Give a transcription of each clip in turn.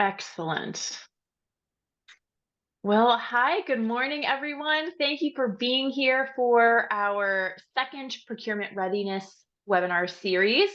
Excellent. Well, hi, good morning, everyone. Thank you for being here for our second procurement readiness webinar series.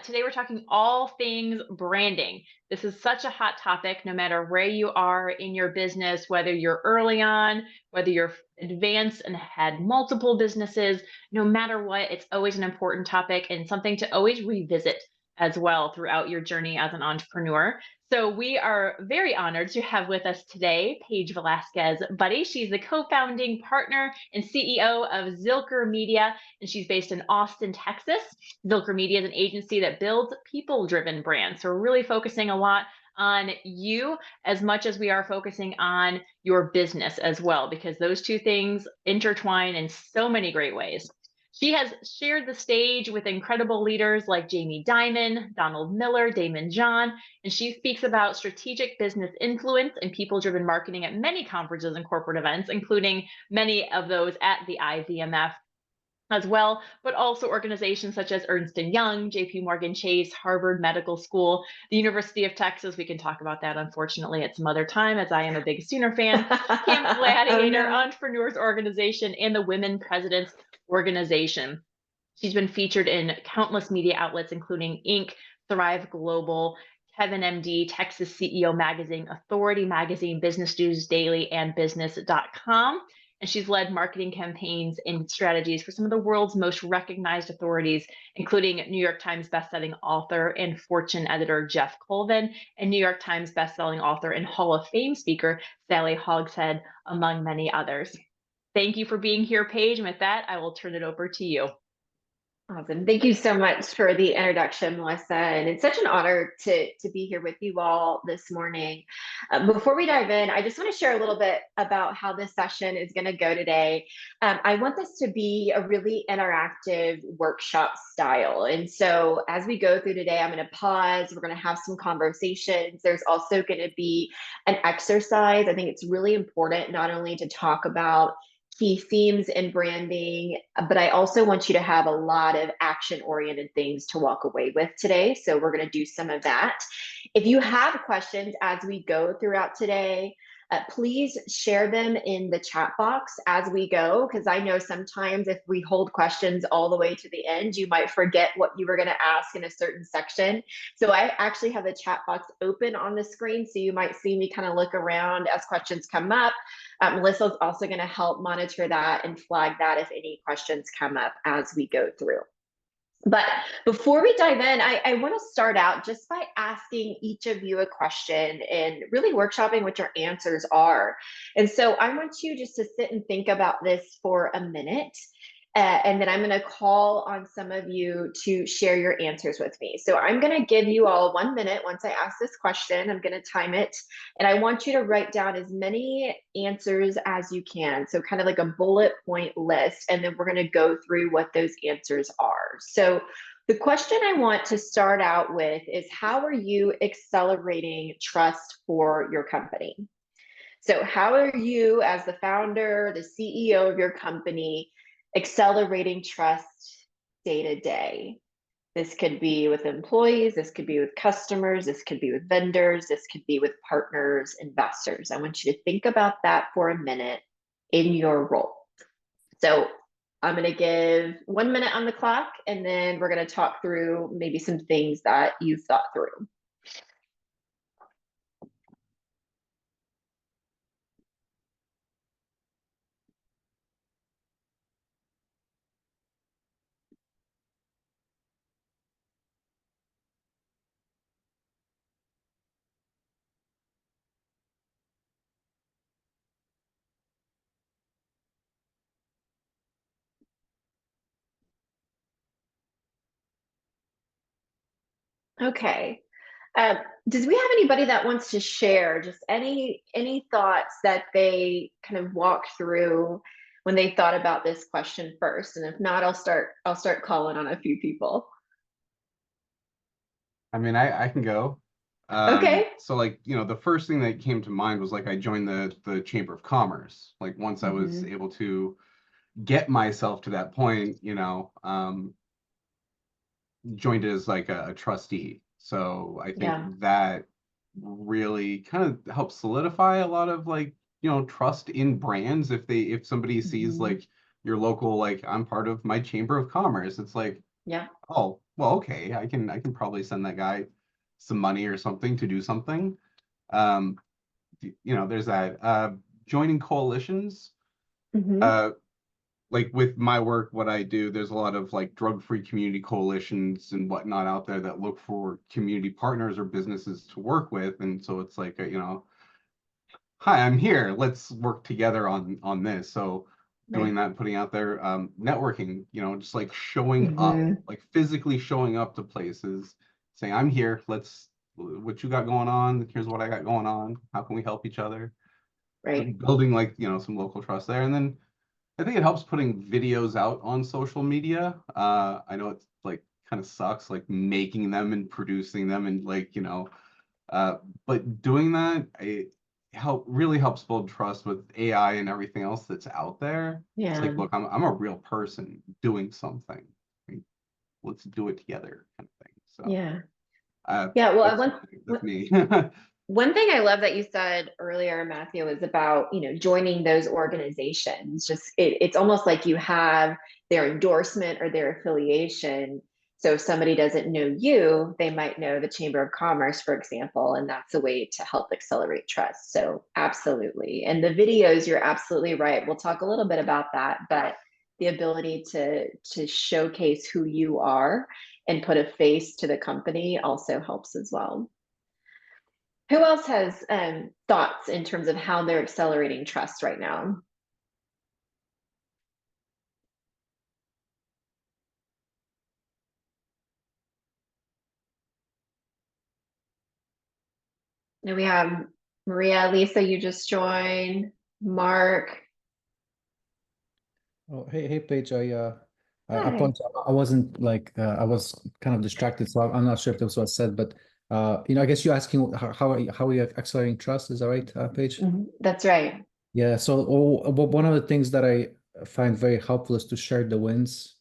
Today, we're talking all things branding. This is such a hot topic, no matter where you are in your business, whether you're early on, whether you're advanced and had multiple businesses, no matter what, it's always an important topic and something to always revisit as well throughout your journey as an entrepreneur. So we are very honored to have with us today Paige Velasquez Budde. She's the co-founding partner and CEO of Zilker Media, and she's based in Austin, Texas. Zilker Media is an agency that builds people-driven brands. So we're really focusing a lot on you as much as we are focusing on your business as well, because those two things intertwine in so many great ways. She has shared the stage with incredible leaders like Jamie Dimon, Donald Miller, Damon John, and she speaks about strategic business influence and people-driven marketing at many conferences and corporate events, including many of those at the IVMF as well, but also organizations such as Ernst & Young, JP Morgan Chase, Harvard Medical School, the University of Texas. We can talk about that, unfortunately, at some other time, as I am a big Sooner fan. Camp Gladiator, Oh, no. Entrepreneurs Organization, and the Women Presidents Organization. She's been featured in countless media outlets, including Inc., Thrive Global, Kevin MD, Texas CEO Magazine, Authority Magazine, Business News Daily, and Business.com. And she's led marketing campaigns and strategies for some of the world's most recognized authorities, including New York Times bestselling author and Fortune editor Jeff Colvin, and New York Times bestselling author and Hall of Fame speaker Sally Hogshead, among many others. Thank you for being here, Paige. And with that, I will turn it over to you. Awesome. Thank you so much for the introduction, Melissa. And it's such an honor to be here with you all this morning. Before we dive in, I just want to share a little bit about how this session is going to go today. I want this to be a really interactive workshop style. And so as we go through today, I'm going to pause. We're going to have some conversations. There's also going to be an exercise. I think it's really important not only to talk about key themes in branding, but I also want you to have a lot of action-oriented things to walk away with today. So we're going to do some of that. If you have questions as we go throughout today, please share them in the chat box as we go, because I know sometimes if we hold questions all the way to the end, you might forget what you were going to ask in a certain section. So I actually have the chat box open on the screen, so you might see me kind of look around as questions come up. Melissa is also going to help monitor that and flag that if any questions come up as we go through. But before we dive in, I want to start out just by asking each of you a question and really workshopping what your answers are. And so I want you just to sit and think about this for a minute. And then I'm going to call on some of you to share your answers with me. So I'm going to give you all 1 minute once I ask this question. I'm going to time it. And I want you to write down as many answers as you can. So kind of like a bullet point list. And then we're going to go through what those answers are. So the question I want to start out with is, how are you accelerating trust for your company? So how are you, as the founder, the CEO of your company, accelerating trust day to day? This could be with employees, this could be with customers, this could be with vendors, this could be with partners, investors. I want you to think about that for a minute in your role. So I'm going to give 1 minute on the clock, and then we're going to talk through maybe some things that you've thought through. Okay. Does we have anybody that wants to share just any thoughts that they kind of walked through when they thought about this question first? And if not, I'll start calling on a few people. I mean, I can go. Okay. So like, the first thing that came to mind was like I joined the Chamber of Commerce. Like once I was able to get myself to that point, joined as like a trustee. So I think that really kind of help solidify a lot of like, trust in brands. If somebody sees like your local, like I'm part of my chamber of commerce, it's like, Yeah. oh, well, okay, I can probably send that guy some money or something to do something. Um, there's that. Joining coalitions. Mhm. Uh, like with my work, what I do, there's a lot of like drug-free community coalitions and whatnot out there that look for community partners or businesses to work with. And so it's like, hi, I'm here. Let's work together on this. So doing Right. that, putting out there, networking, just like showing up, Mhm. like physically showing up to places, saying, I'm here. What you got going on? Here's what I got going on. How can we help each other? So Right. building like, some local trust there. And then I think it helps putting videos out on social media. I know it's like kind of sucks, like making them and producing them and like, but doing that, it really helps build trust with AI and everything else that's out there. It's like, Yeah. look, I'm a real person doing something. Like, let's do it together, kind of thing. So Yeah. Yeah. Well, that's me. one thing I love that you said earlier, Matthew, is about, joining those organizations. Just it's almost like you have their endorsement or their affiliation. So if somebody doesn't know you, they might know the Chamber of Commerce, for example, and that's a way to help accelerate trust. So absolutely. And the videos, you're absolutely right. We'll talk a little bit about that, but the ability to showcase who you are and put a face to the company also helps as well. Who else has thoughts in terms of how they're accelerating trust right now? Now we have Maria, Lisa, you just joined, Mark. Oh, hey, Paige. I Hi. apologize. I wasn't like I was kind of distracted, so I'm not sure if this was said, but I guess you're asking how are you accelerating trust? Is that right, Paige? That's right. Yeah. So one of the things that I find very helpful is to share the wins,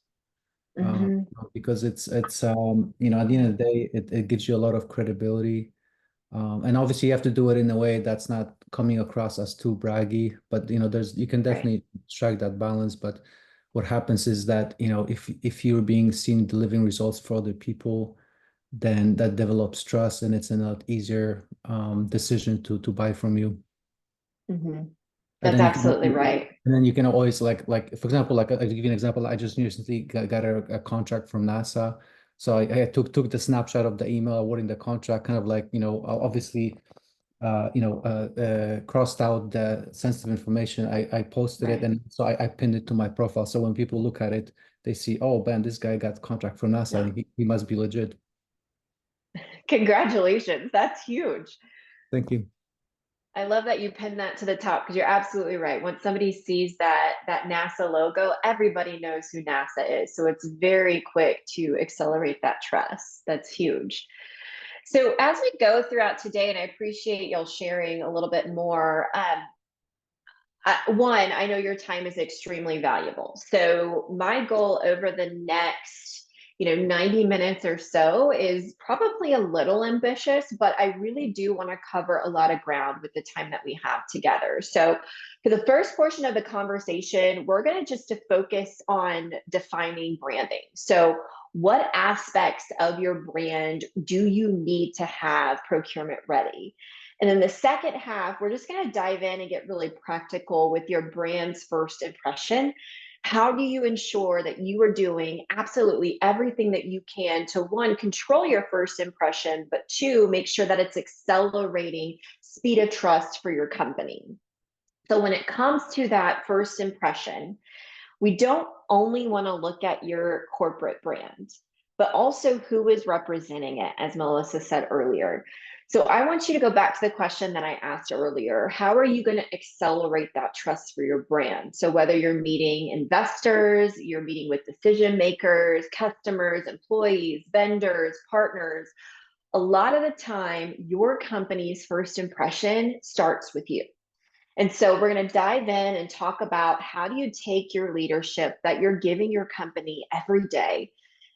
Hmm. because it's at the end of the day, it gives you a lot of credibility. And obviously you have to do it in a way that's not coming across as too braggy, but you can Right. definitely strike that balance. But what happens is that, if you're being seen delivering results for other people, then that develops trust and it's a lot easier decision to buy from you. Hmm. And That's then you can absolutely right. always like for example, like I'll give you an example. I just recently got a contract from NASA. So I took the snapshot of the email awarding the contract, kind of like, obviously crossed out the sensitive information. I posted it, Right. and so I pinned it to my profile. So when people look at it, they see, oh man, this guy got contract from Yeah. NASA. He must be legit. Congratulations. That's huge. Thank you. I love that you pinned that to the top because you're absolutely right. Once somebody sees that NASA logo, everybody knows who NASA is. So it's very quick to accelerate that trust. That's huge. So as we go throughout today, and I appreciate y'all sharing a little bit more. One, I know your time is extremely valuable. So my goal over the next, 90 minutes or so is probably a little ambitious, but I really do want to cover a lot of ground with the time that we have together. So for the first portion of the conversation, we're going to just to focus on defining branding. So what aspects of your brand do you need to have procurement ready? And then the second half, we're just going to dive in and get really practical with your brand's first impression. How do you ensure that you are doing absolutely everything that you can to, one, control your first impression, but two, make sure that it's accelerating speed of trust for your company? So when it comes to that first impression, we don't only want to look at your corporate brand, but also who is representing it, as Melissa said earlier. So I want you to go back to the question that I asked earlier. How are you going to accelerate that trust for your brand? So whether you're meeting investors, you're meeting with decision makers, customers, employees, vendors, partners, a lot of the time, your company's first impression starts with you. And so we're going to dive in and talk about how do you take your leadership that you're giving your company every day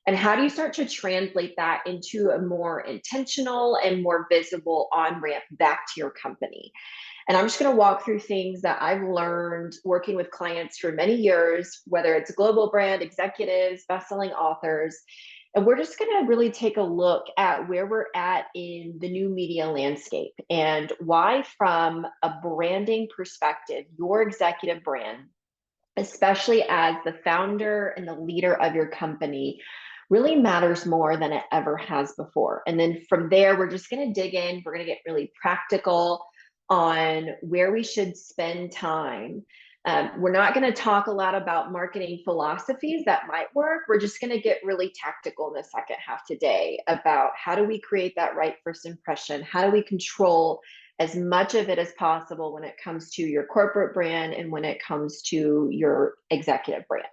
And how do you start to translate that into a more intentional and more visible on-ramp back to your company? And I'm just going to walk through things that I've learned working with clients for many years, whether it's global brand executives, best-selling authors. And we're just going to really take a look at where we're at in the new media landscape and why, from a branding perspective, your executive brand, especially as the founder and the leader of your company, really matters more than it ever has before. And then from there, we're just going to dig in. We're going to get really practical on where we should spend time. We're not going to talk a lot about marketing philosophies that might work. We're just going to get really tactical in the second half today about how do we create that right first impression? How do we control as much of it as possible when it comes to your corporate brand and when it comes to your executive brand?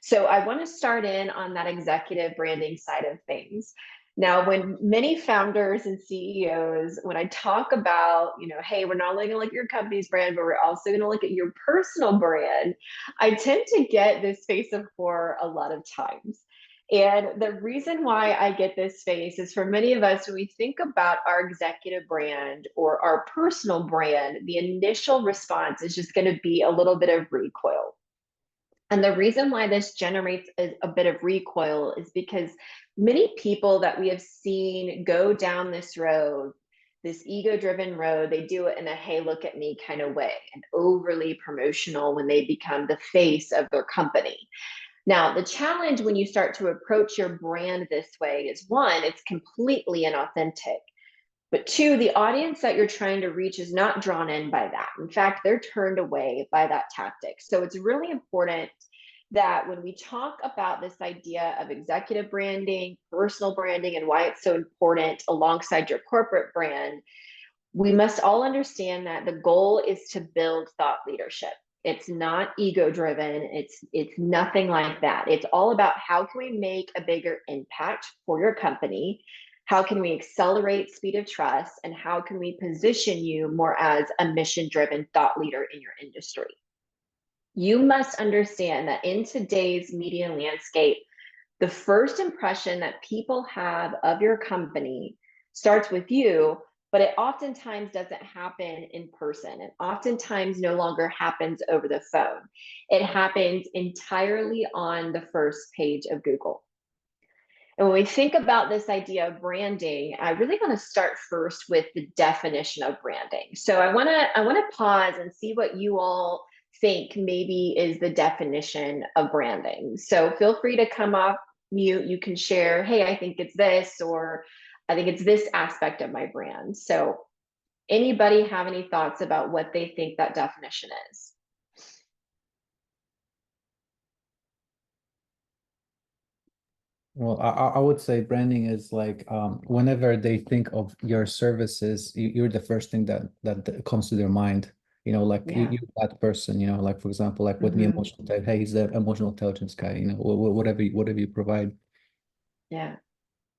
So I want to start in on that executive branding side of things. Now, when many founders and CEOs, when I talk about, hey, we're not only going to look at your company's brand, but we're also going to look at your personal brand, I tend to get this face of horror a lot of times. And the reason why I get this face is, for many of us, when we think about our executive brand or our personal brand, the initial response is just going to be a little bit of recoil. And the reason why this generates a bit of recoil is because many people that we have seen go down this road, this ego-driven road, they do it in a hey, look at me kind of way, and overly promotional when they become the face of their company. Now, the challenge when you start to approach your brand this way is, one, it's completely inauthentic. But two, the audience that you're trying to reach is not drawn in by that. In fact, they're turned away by that tactic. So it's really important that when we talk about this idea of executive branding, personal branding, and why it's so important alongside your corporate brand, we must all understand that the goal is to build thought leadership. It's not ego-driven. It's nothing like that. It's all about how can we make a bigger impact for your company? How can we accelerate speed of trust? And how can we position you more as a mission-driven thought leader in your industry? You must understand that in today's media landscape, the first impression that people have of your company starts with you, but it oftentimes doesn't happen in person. It oftentimes no longer happens over the phone. It happens entirely on the first page of Google. And when we think about this idea of branding, I really want to start first with the definition of branding. So I want to pause and see what you all think maybe is the definition of branding. So feel free to come off mute. You can share, hey, I think it's this, or I think it's this aspect of my brand. So anybody have any thoughts about what they think that definition is? Well, I would say branding is like whenever they think of your services, you're the first thing that comes to their mind. Like Yeah. you're that person. Like for example, like with me, emotional type. Hey, he's the emotional intelligence guy. Whatever you provide. Yeah,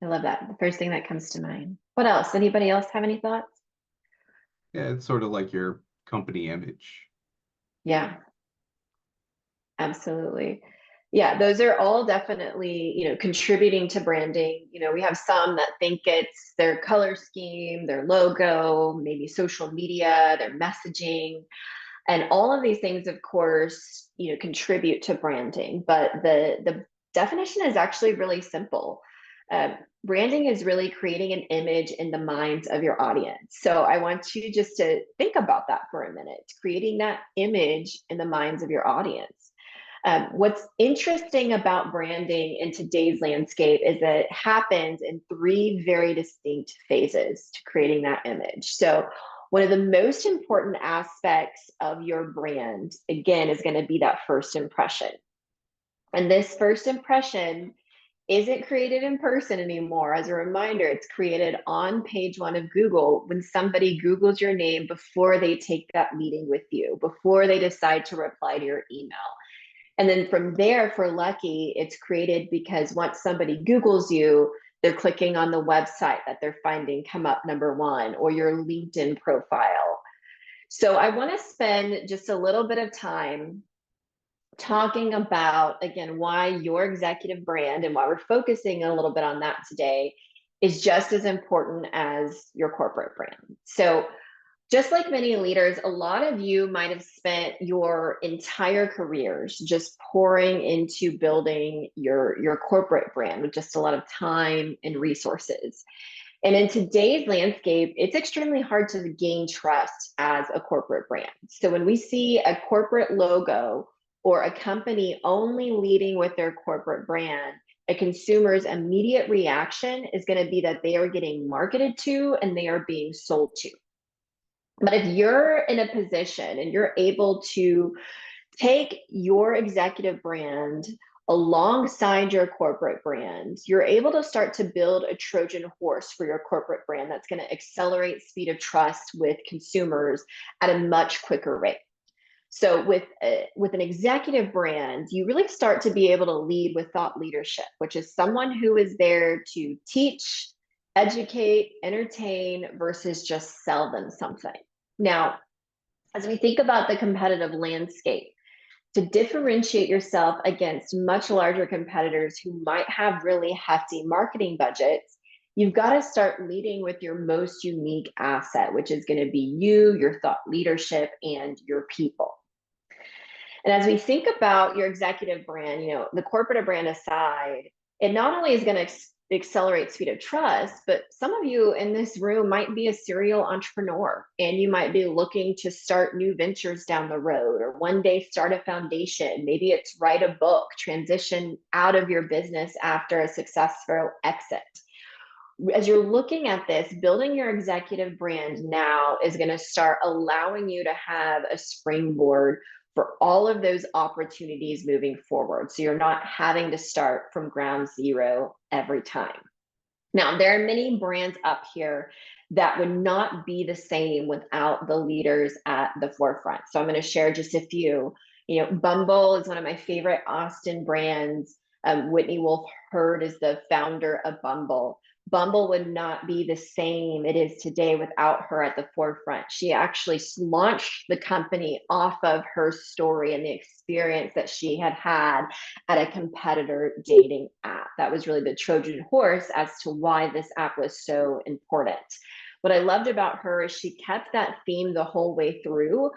I love that. The first thing that comes to mind. What else? Anybody else have any thoughts? Yeah, it's sort of like your company image. Yeah, absolutely. Yeah, those are all definitely, contributing to branding. We have some that think it's their color scheme, their logo, maybe social media, their messaging, and all of these things, of course, contribute to branding. But the definition is actually really simple. Branding is really creating an image in the minds of your audience. So I want you just to think about that for a minute, creating that image in the minds of your audience. What's interesting about branding in today's landscape is that it happens in three very distinct phases to creating that image. So one of the most important aspects of your brand, again, is going to be that first impression. And this first impression isn't created in person anymore. As a reminder, it's created on page 1 of Google when somebody Googles your name before they take that meeting with you, before they decide to reply to your email. And then from there, if we're lucky, it's created because once somebody Googles you, they're clicking on the website that they're finding come up #1, or your LinkedIn profile. So I want to spend just a little bit of time talking about, again, why your executive brand and why we're focusing a little bit on that today is just as important as your corporate brand. So just like many leaders, a lot of you might have spent your entire careers just pouring into building your corporate brand with just a lot of time and resources. And in today's landscape, it's extremely hard to gain trust as a corporate brand. So when we see a corporate logo or a company only leading with their corporate brand, a consumer's immediate reaction is going to be that they are getting marketed to and they are being sold to. But if you're in a position and you're able to take your executive brand alongside your corporate brand, you're able to start to build a Trojan horse for your corporate brand that's going to accelerate speed of trust with consumers at a much quicker rate. So with an executive brand, you really start to be able to lead with thought leadership, which is someone who is there to teach, educate, entertain versus just sell them something. Now, as we think about the competitive landscape, to differentiate yourself against much larger competitors who might have really hefty marketing budgets, you've got to start leading with your most unique asset, which is going to be you, your thought leadership, and your people. And as we think about your executive brand, the corporate brand aside, it not only is going to accelerate speed of trust, but some of you in this room might be a serial entrepreneur and you might be looking to start new ventures down the road, or one day start a foundation. Maybe it's write a book, transition out of your business after a successful exit. As you're looking at this, building your executive brand now is going to start allowing you to have a springboard for all of those opportunities moving forward. So you're not having to start from ground zero every time. Now, there are many brands up here that would not be the same without the leaders at the forefront. So I'm going to share just a few. Bumble is one of my favorite Austin brands. Whitney Wolfe Herd is the founder of Bumble. Bumble would not be the same it is today without her at the forefront. She actually launched the company off of her story and the experience that she had had at a competitor dating app. That was really the Trojan horse as to why this app was so important. What I loved about her is she kept that theme the whole way through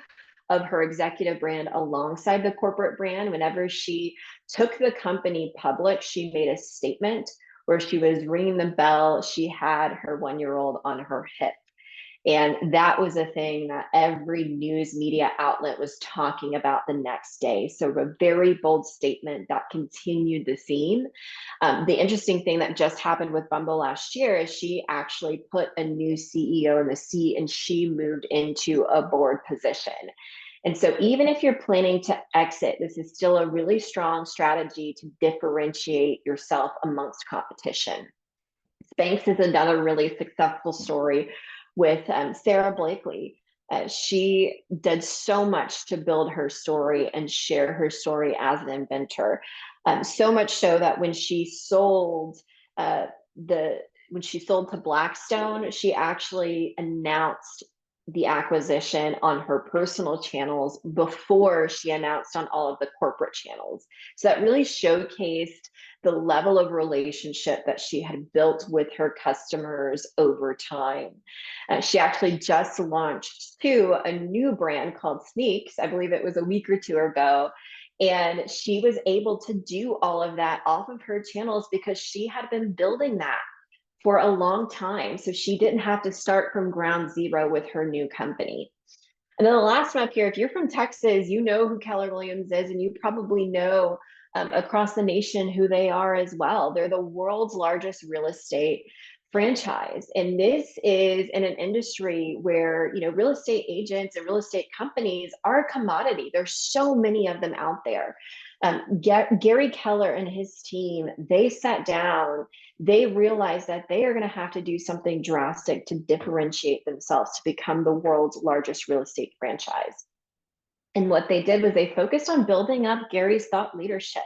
of her executive brand alongside the corporate brand. Whenever she took the company public, she made a statement where she was ringing the bell. She had her 1-year-old on her hip. And that was a thing that every news media outlet was talking about the next day. So a very bold statement that continued the theme. The interesting thing that just happened with Bumble last year is she actually put a new CEO in the seat and she moved into a board position. And so even if you're planning to exit, this is still a really strong strategy to differentiate yourself amongst competition. Spanx is another really successful story with Sarah Blakely. She did so much to build her story and share her story as an inventor. So much so that when she sold to Blackstone, she actually announced the acquisition on her personal channels before she announced on all of the corporate channels. So that really showcased the level of relationship that she had built with her customers over time. She actually just launched a new brand called Sneaks. I believe it was a week or two ago. And she was able to do all of that off of her channels because she had been building that for a long time. So she didn't have to start from ground zero with her new company. And then the last one up here, if you're from Texas, you know who Keller Williams is, and you probably know across the nation who they are as well. They're the world's largest real estate franchise. And this is in an industry where, real estate agents and real estate companies are a commodity. There's so many of them out there. Gary Keller and his team, they sat down, they realized that they are going to have to do something drastic to differentiate themselves to become the world's largest real estate franchise. And what they did was they focused on building up Gary's thought leadership.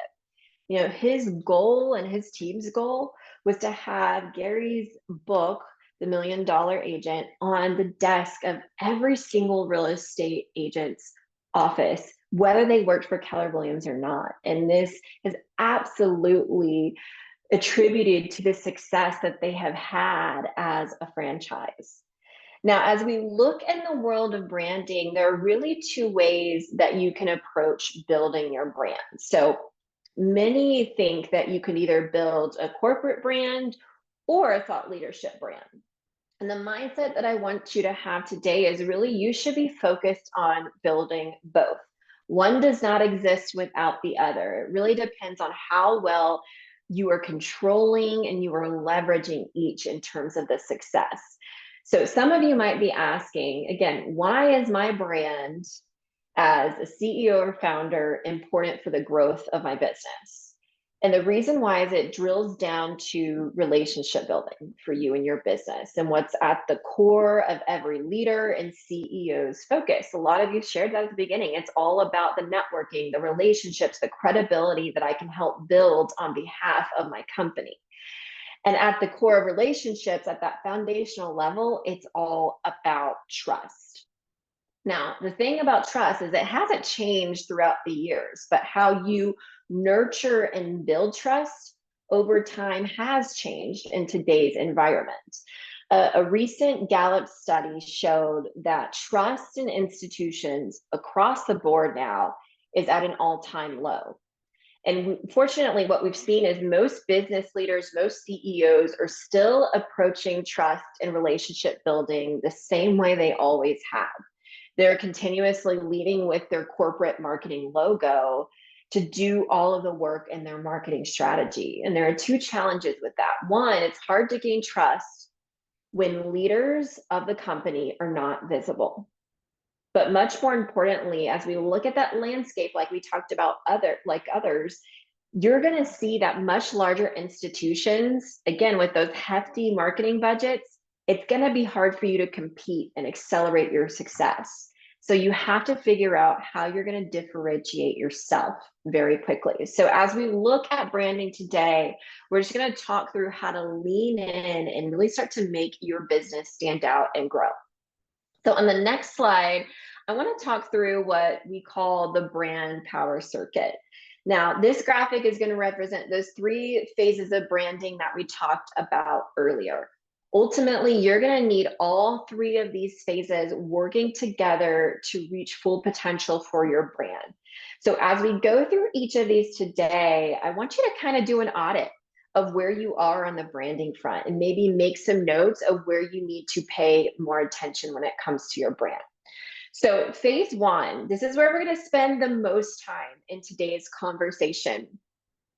His goal and his team's goal was to have Gary's book, The $1 Million Agent, on the desk of every single real estate agent's office whether they worked for Keller Williams or not. And this is absolutely attributed to the success that they have had as a franchise. Now, as we look in the world of branding, there are really two ways that you can approach building your brand. So many think that you can either build a corporate brand or a thought leadership brand. And the mindset that I want you to have today is really you should be focused on building both. One does not exist without the other. It really depends on how well you are controlling and you are leveraging each in terms of the success. So some of you might be asking, again, why is my brand as a CEO or founder important for the growth of my business? And the reason why is it drills down to relationship building for you and your business and what's at the core of every leader and CEO's focus. A lot of you shared that at the beginning. It's all about the networking, the relationships, the credibility that I can help build on behalf of my company. And at the core of relationships, at that foundational level, it's all about trust. Now, the thing about trust is it hasn't changed throughout the years, but how you nurture and build trust over time has changed in today's environment. A recent Gallup study showed that trust in institutions across the board now is at an all-time low. And fortunately, what we've seen is most business leaders, most CEOs are still approaching trust and relationship building the same way they always have. They're continuously leading with their corporate marketing logo to do all of the work in their marketing strategy. And there are two challenges with that. One, it's hard to gain trust when leaders of the company are not visible. But much more importantly, as we look at that landscape, like we talked about others, you're going to see that much larger institutions, again, with those hefty marketing budgets, it's going to be hard for you to compete and accelerate your success. So you have to figure out how you're going to differentiate yourself very quickly. So as we look at branding today, we're just going to talk through how to lean in and really start to make your business stand out and grow. So on the next slide, I want to talk through what we call the brand power circuit. Now, this graphic is going to represent those three phases of branding that we talked about earlier. Ultimately, you're going to need all three of these phases working together to reach full potential for your brand. So as we go through each of these today, I want you to kind of do an audit of where you are on the branding front and maybe make some notes of where you need to pay more attention when it comes to your brand. So phase one, this is where we're going to spend the most time in today's conversation.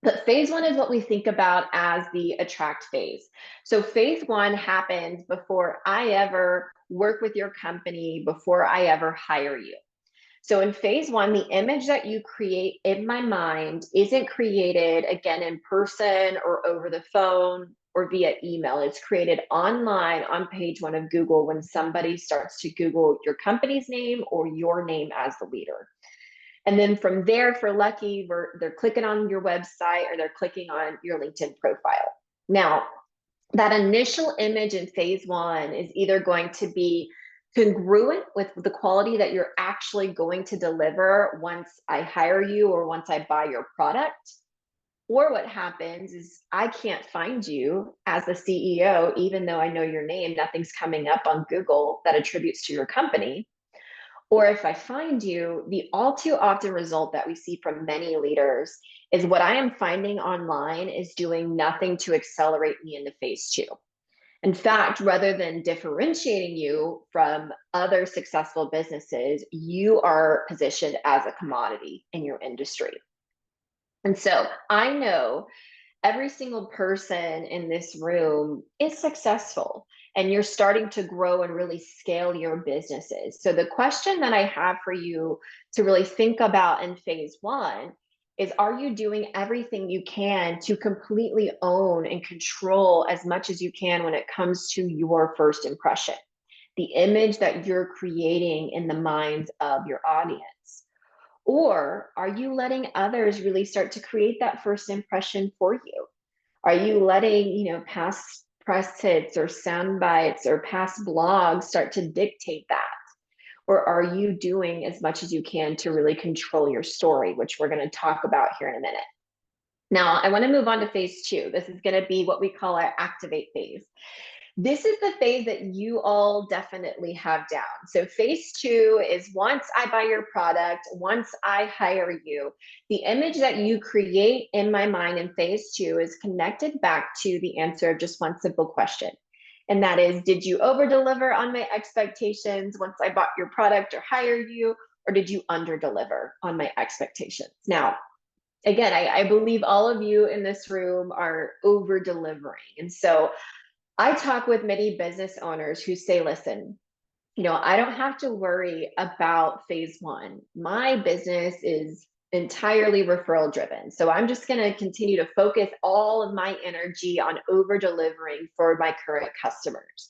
But phase one is what we think about as the attract phase. So phase one happens before I ever work with your company, before I ever hire you. So in phase one, the image that you create in my mind isn't created again in person or over the phone or via email. It's created online on page one of Google when somebody starts to Google your company's name or your name as the leader. And then from there, if we're lucky, they're clicking on your website or they're clicking on your LinkedIn profile. Now, that initial image in phase one is either going to be congruent with the quality that you're actually going to deliver once I hire you or once I buy your product. Or what happens is I can't find you as the CEO, even though I know your name, nothing's coming up on Google that attributes to your company. Or if I find you, the all too often result that we see from many leaders is what I am finding online is doing nothing to accelerate me into phase two. In fact, rather than differentiating you from other successful businesses, you are positioned as a commodity in your industry. And so I know every single person in this room is successful and you're starting to grow and really scale your businesses. So the question that I have for you to really think about in phase one is, are you doing everything you can to completely own and control as much as you can when it comes to your first impression, the image that you're creating in the minds of your audience? Or are you letting others really start to create that first impression for you? Are you letting, past press hits or sound bites or past blogs start to dictate that? Or are you doing as much as you can to really control your story, which we're going to talk about here in a minute. Now, I want to move on to phase 2. This is going to be what we call our activate phase. This is the phase that you all definitely have down. So phase 2 is once I buy your product, once I hire you, the image that you create in my mind in phase 2 is connected back to the answer of just one simple question. And that is, did you over deliver on my expectations once I bought your product or hired you, or did you under deliver on my expectations? Now, again, I believe all of you in this room are over delivering. And so I talk with many business owners who say, listen, I don't have to worry about phase 1. My business is entirely referral driven. So I'm just going to continue to focus all of my energy on over delivering for my current customers.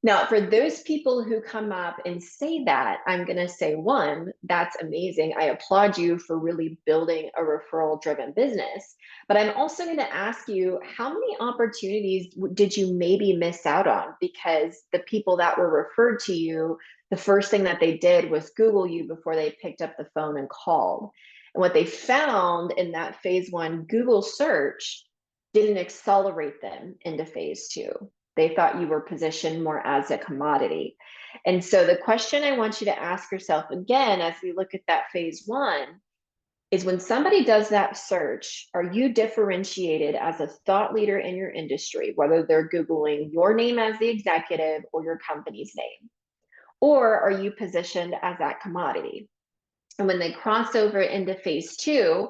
Now, for those people who come up and say that, I'm going to say, 1, that's amazing. I applaud you for really building a referral driven business. But I'm also going to ask you, how many opportunities did you maybe miss out on because the people that were referred to you, the first thing that they did was Google you before they picked up the phone and called. And what they found in that phase 1 Google search didn't accelerate them into phase 2. They thought you were positioned more as a commodity. And so the question I want you to ask yourself again, as we look at that phase 1, is when somebody does that search, are you differentiated as a thought leader in your industry, whether they're Googling your name as the executive or your company's name? Or are you positioned as that commodity? And when they cross over into phase 2,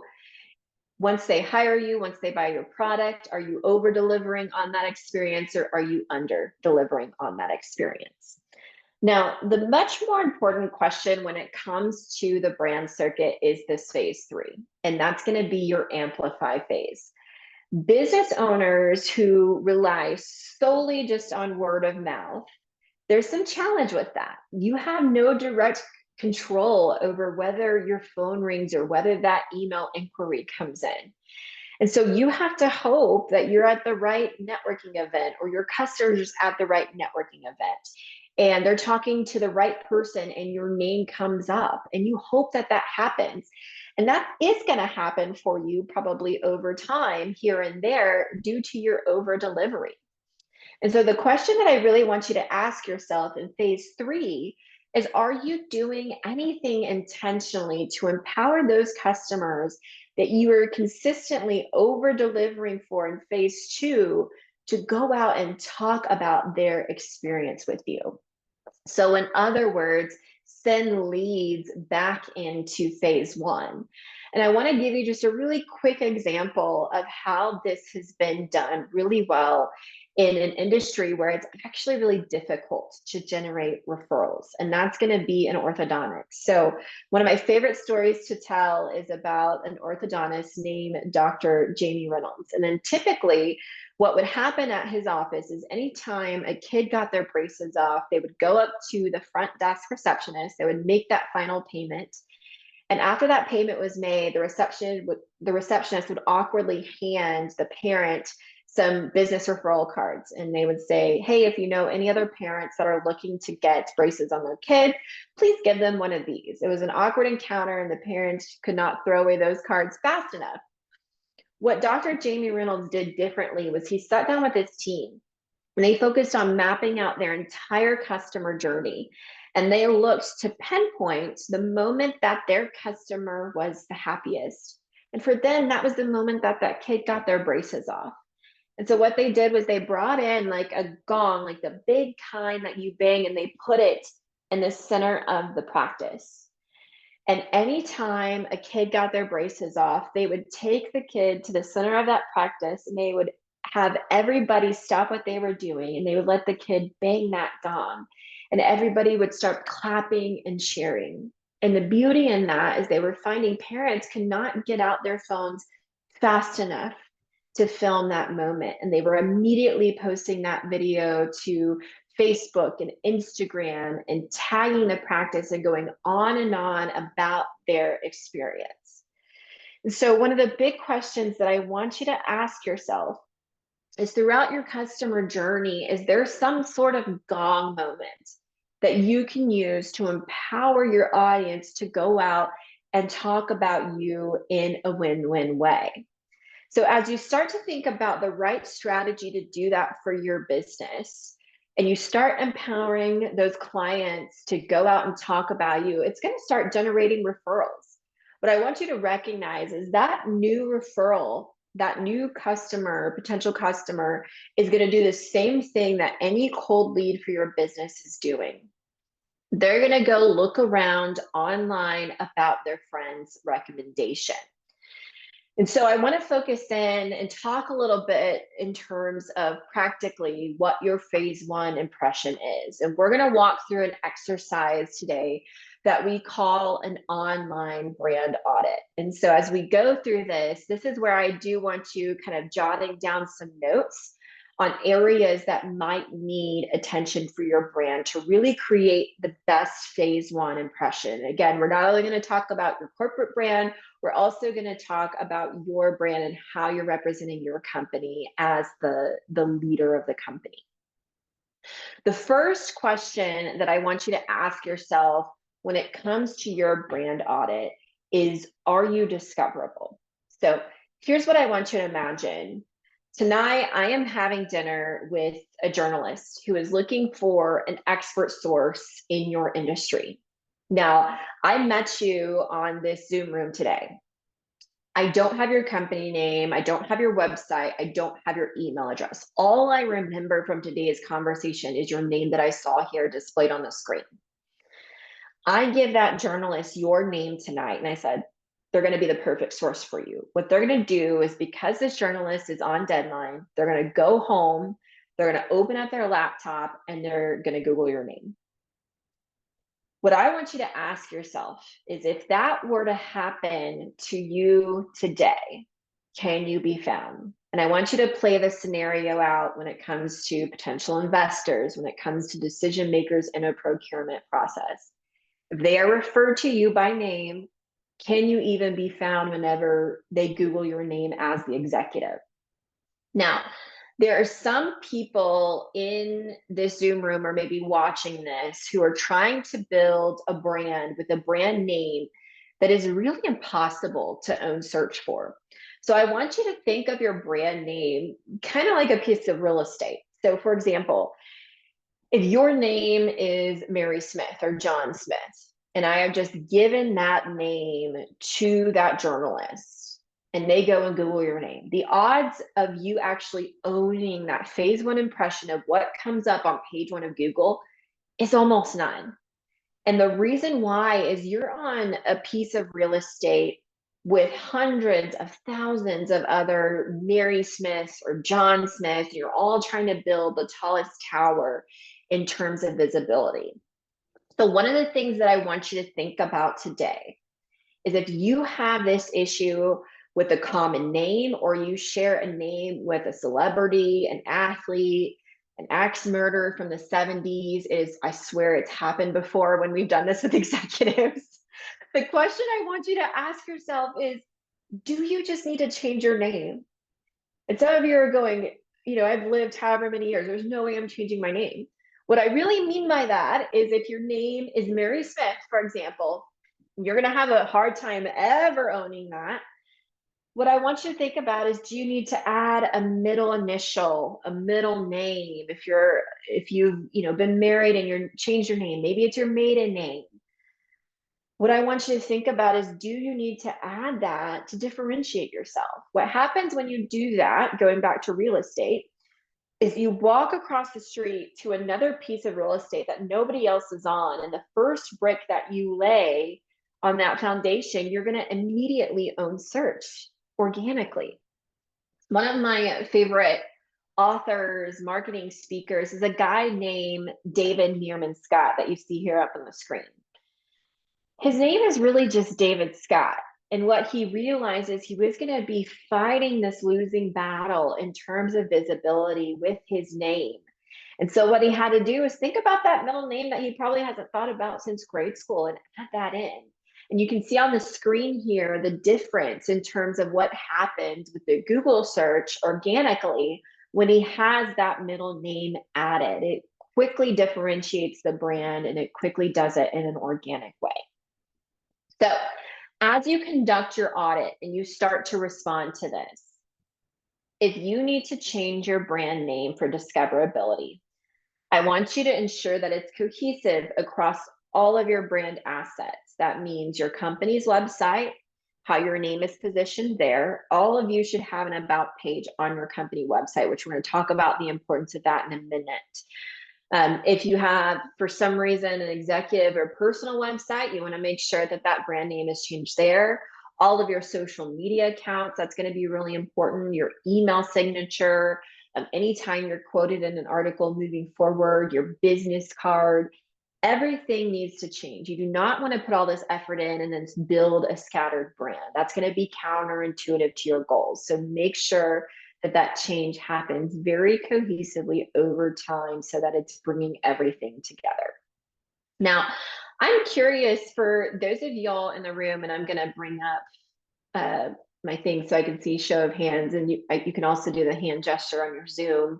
once they hire you, once they buy your product, are you over delivering on that experience or are you under delivering on that experience? Now, the much more important question when it comes to the brand circuit is this phase 3, and that's going to be your amplify phase. Business owners who rely solely just on word of mouth, there's some challenge with that. You have no direct control over whether your phone rings or whether that email inquiry comes in. And so you have to hope that you're at the right networking event or your customers at the right networking event and they're talking to the right person and your name comes up, and you hope that that happens. And that is going to happen for you probably over time here and there due to your over delivery. And so the question that I really want you to ask yourself in phase 3 is, are you doing anything intentionally to empower those customers that you are consistently over delivering for in phase 2 to go out and talk about their experience with you? So in other words, send leads back into phase 1. And I want to give you just a really quick example of how this has been done really well in an industry where it's actually really difficult to generate referrals, and that's going to be in orthodontics. So one of my favorite stories to tell is about an orthodontist named Dr. Jamie Reynolds. And then typically what would happen at his office is anytime a kid got their braces off, they would go up to the front desk receptionist, they would make that final payment. And after that payment was made, the receptionist would awkwardly hand the parent some business referral cards, and they would say, hey, if you know any other parents that are looking to get braces on their kid, please give them one of these. It was an awkward encounter and the parents could not throw away those cards fast enough. What Dr. Jamie Reynolds did differently was he sat down with his team and they focused on mapping out their entire customer journey. And they looked to pinpoint the moment that their customer was the happiest. And for them, that was the moment that that kid got their braces off. And so what they did was they brought in like a gong, like the big kind that you bang, and they put it in the center of the practice. And anytime a kid got their braces off, they would take the kid to the center of that practice and they would have everybody stop what they were doing and they would let the kid bang that gong. And everybody would start clapping and cheering. And the beauty in that is they were finding parents could not get out their phones fast enough to film that moment. And they were immediately posting that video to Facebook and Instagram and tagging the practice and going on and on about their experience. And so one of the big questions that I want you to ask yourself is, throughout your customer journey, is there some sort of gong moment that you can use to empower your audience to go out and talk about you in a win-win way. So as you start to think about the right strategy to do that for your business, and you start empowering those clients to go out and talk about you, it's going to start generating referrals. What I want you to recognize is that new referral, that new customer, potential customer, is going to do the same thing that any cold lead for your business is doing. They're going to go look around online about their friend's recommendation. And so I want to focus in and talk a little bit in terms of practically what your phase one impression is. And we're going to walk through an exercise today that we call an online brand audit. And so as we go through this is where I do want you kind of jotting down some notes on areas that might need attention for your brand to really create the best phase one impression. Again, we're not only going to talk about your corporate brand, we're also going to talk about your brand and how you're representing your company as the leader of the company. The first question that I want you to ask yourself when it comes to your brand audit is, are you discoverable? So here's what I want you to imagine. Tonight, I am having dinner with a journalist who is looking for an expert source in your industry. Now, I met you on this Zoom room today. I don't have your company name. I don't have your website. I don't have your email address. All I remember from today's conversation is your name that I saw here displayed on the screen. I give that journalist your name tonight, and I said, they're going to be the perfect source for you. What they're going to do is, because this journalist is on deadline, they're going to go home, they're going to open up their laptop, and they're going to Google your name. What I want you to ask yourself is, if that were to happen to you today, can you be found? And I want you to play the scenario out when it comes to potential investors, when it comes to decision makers in a procurement process. If they are referred to you by name, can you even be found whenever they Google your name as the executive? Now, there are some people in this Zoom room or maybe watching this who are trying to build a brand with a brand name that is really impossible to own search for. So I want you to think of your brand name kind of like a piece of real estate. So for example, if your name is Mary Smith or John Smith, and I have just given that name to that journalist, and they go and Google your name, the odds of you actually owning that phase one impression of what comes up on page one of Google is almost none. And the reason why is, you're on a piece of real estate with hundreds of thousands of other Mary Smiths or John Smith. You're all trying to build the tallest tower in terms of visibility. So one of the things that I want you to think about today is, if you have this issue with a common name, or you share a name with a celebrity, an athlete, an axe murderer from the 70s, I swear it's happened before when we've done this with executives. The question I want you to ask yourself is, do you just need to change your name? And some of you are going, I've lived however many years, there's no way I'm changing my name. What I really mean by that is, if your name is Mary Smith, for example, you're going to have a hard time ever owning that. What I want you to think about is, do you need to add a middle initial, a middle name? If you've been married and you're changed your name, maybe it's your maiden name. What I want you to think about is, do you need to add that to differentiate yourself? What happens when you do that, going back to real estate, is you walk across the street to another piece of real estate that nobody else is on, and the first brick that you lay on that foundation, you're going to immediately own search organically. One of my favorite authors, marketing speakers, is a guy named David Meerman Scott that you see here up on the screen. His name is really just David Scott. And what he realizes, he was going to be fighting this losing battle in terms of visibility with his name. And so what he had to do is think about that middle name that he probably hasn't thought about since grade school, and add that in. And you can see on the screen here the difference in terms of what happens with the Google search organically when he has that middle name added. quickly differentiates the brand, and it quickly does it in an organic way. So as you conduct your audit and you start to respond to this, if you need to change your brand name for discoverability, I want you to ensure that it's cohesive across all of your brand assets. That means your company's website, how your name is positioned there. All of you should have an about page on your company website, which we're going to talk about the importance of that in a minute. If you have, for some reason, an executive or personal website, you want to make sure that that brand name is changed there. All of your social media accounts, that's going to be really important. Your email signature, anytime you're quoted in an article moving forward, your business card, everything needs to change. You do not want to put all this effort in and then build a scattered brand. That's going to be counterintuitive to your goals. So make sure that that change happens very cohesively over time so that it's bringing everything together. Now, I'm curious for those of y'all in the room, and I'm going to bring up my thing so I can see show of hands, and you can also do the hand gesture on your Zoom.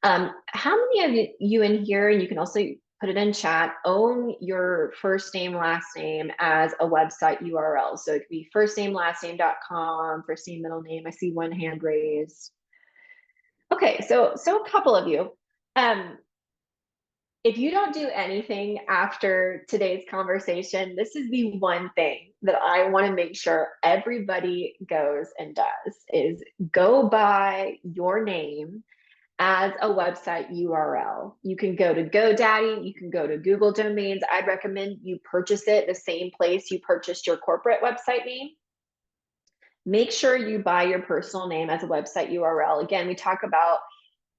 How many of you in here, and you can also put it in chat, own your first name, last name as a website URL? So it could be firstnamelastname.com, first name, middle name. I see one hand raised. Okay, so a couple of you. If you don't do anything after today's conversation, this is the one thing that I want to make sure everybody goes and does, is go by your name as a website URL. You can go to GoDaddy, you can go to Google Domains. I'd recommend you purchase it the same place you purchased your corporate website name. Make sure you buy your personal name as a website URL. Again, we talk about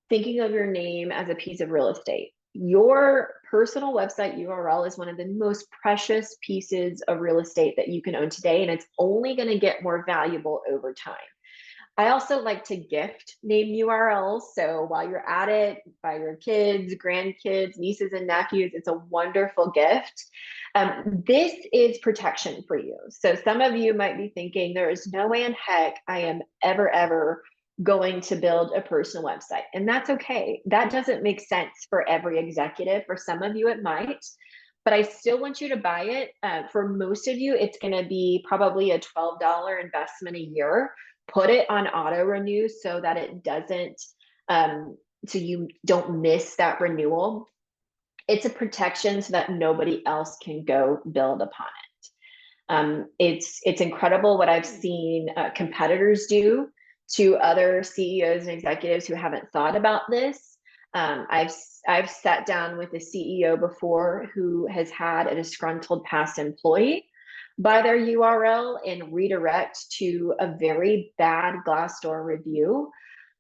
thinking of your name as a piece of real estate. Your personal website URL is one of the most precious pieces of real estate that you can own today, and it's only going to get more valuable over time. I also like to gift name URLs. So while you're at it, by your kids, grandkids, nieces and nephews, it's a wonderful gift. This is protection for you. So some of you might be thinking, there is no way in heck I am ever going to build a personal website. And that's okay. That doesn't make sense for every executive. For some of you, it might. But I still want you to buy it. For most of you, it's going to be probably a $12 investment a year. Put it on auto renew so that it doesn't, so you don't miss that renewal. It's a protection so that nobody else can go build upon it. It's incredible what I've seen competitors do to other CEOs and executives who haven't thought about this. I've sat down with a CEO before who has had a disgruntled past employee buy their URL and redirect to a very bad Glassdoor review.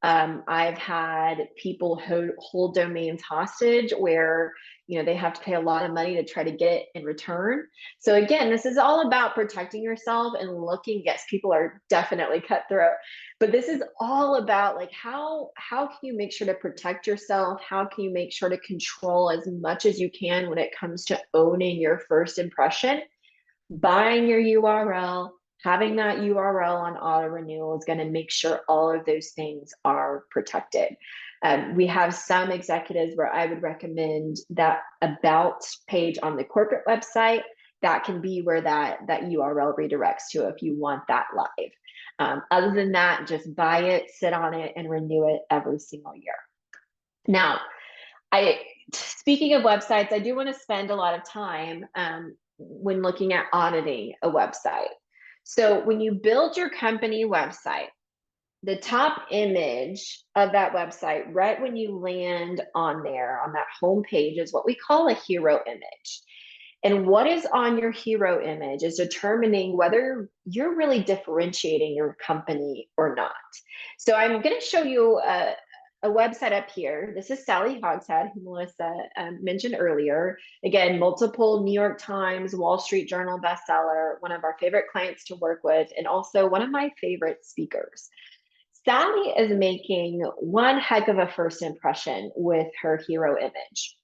I've had people hold domains hostage where, you know, they have to pay a lot of money to try to get it in return. So again, this is all about protecting yourself and looking. Yes, people are definitely cutthroat, but this is all about like how can you make sure to protect yourself? How can you make sure to control as much as you can when it comes to owning your first impression? Buying your URL, having that URL on auto renewal is going to make sure all of those things are protected. We have some executives where I would recommend that about page on the corporate website. That can be where that URL redirects to if you want that live. Other than that, just buy it, sit on it, and renew it every single year. Now, speaking of websites, I do want to spend a lot of time when looking at auditing a website. So when you build your company website, the top image of that website, right when you land on there, on that home page, is what we call a hero image. And what is on your hero image is determining whether you're really differentiating your company or not. So I'm going to show you a website up here. This is Sally Hogshead, who Melissa mentioned earlier. Again, multiple New York Times, Wall Street Journal bestseller, one of our favorite clients to work with, and also one of my favorite speakers. Sally is making one heck of a first impression with her hero image.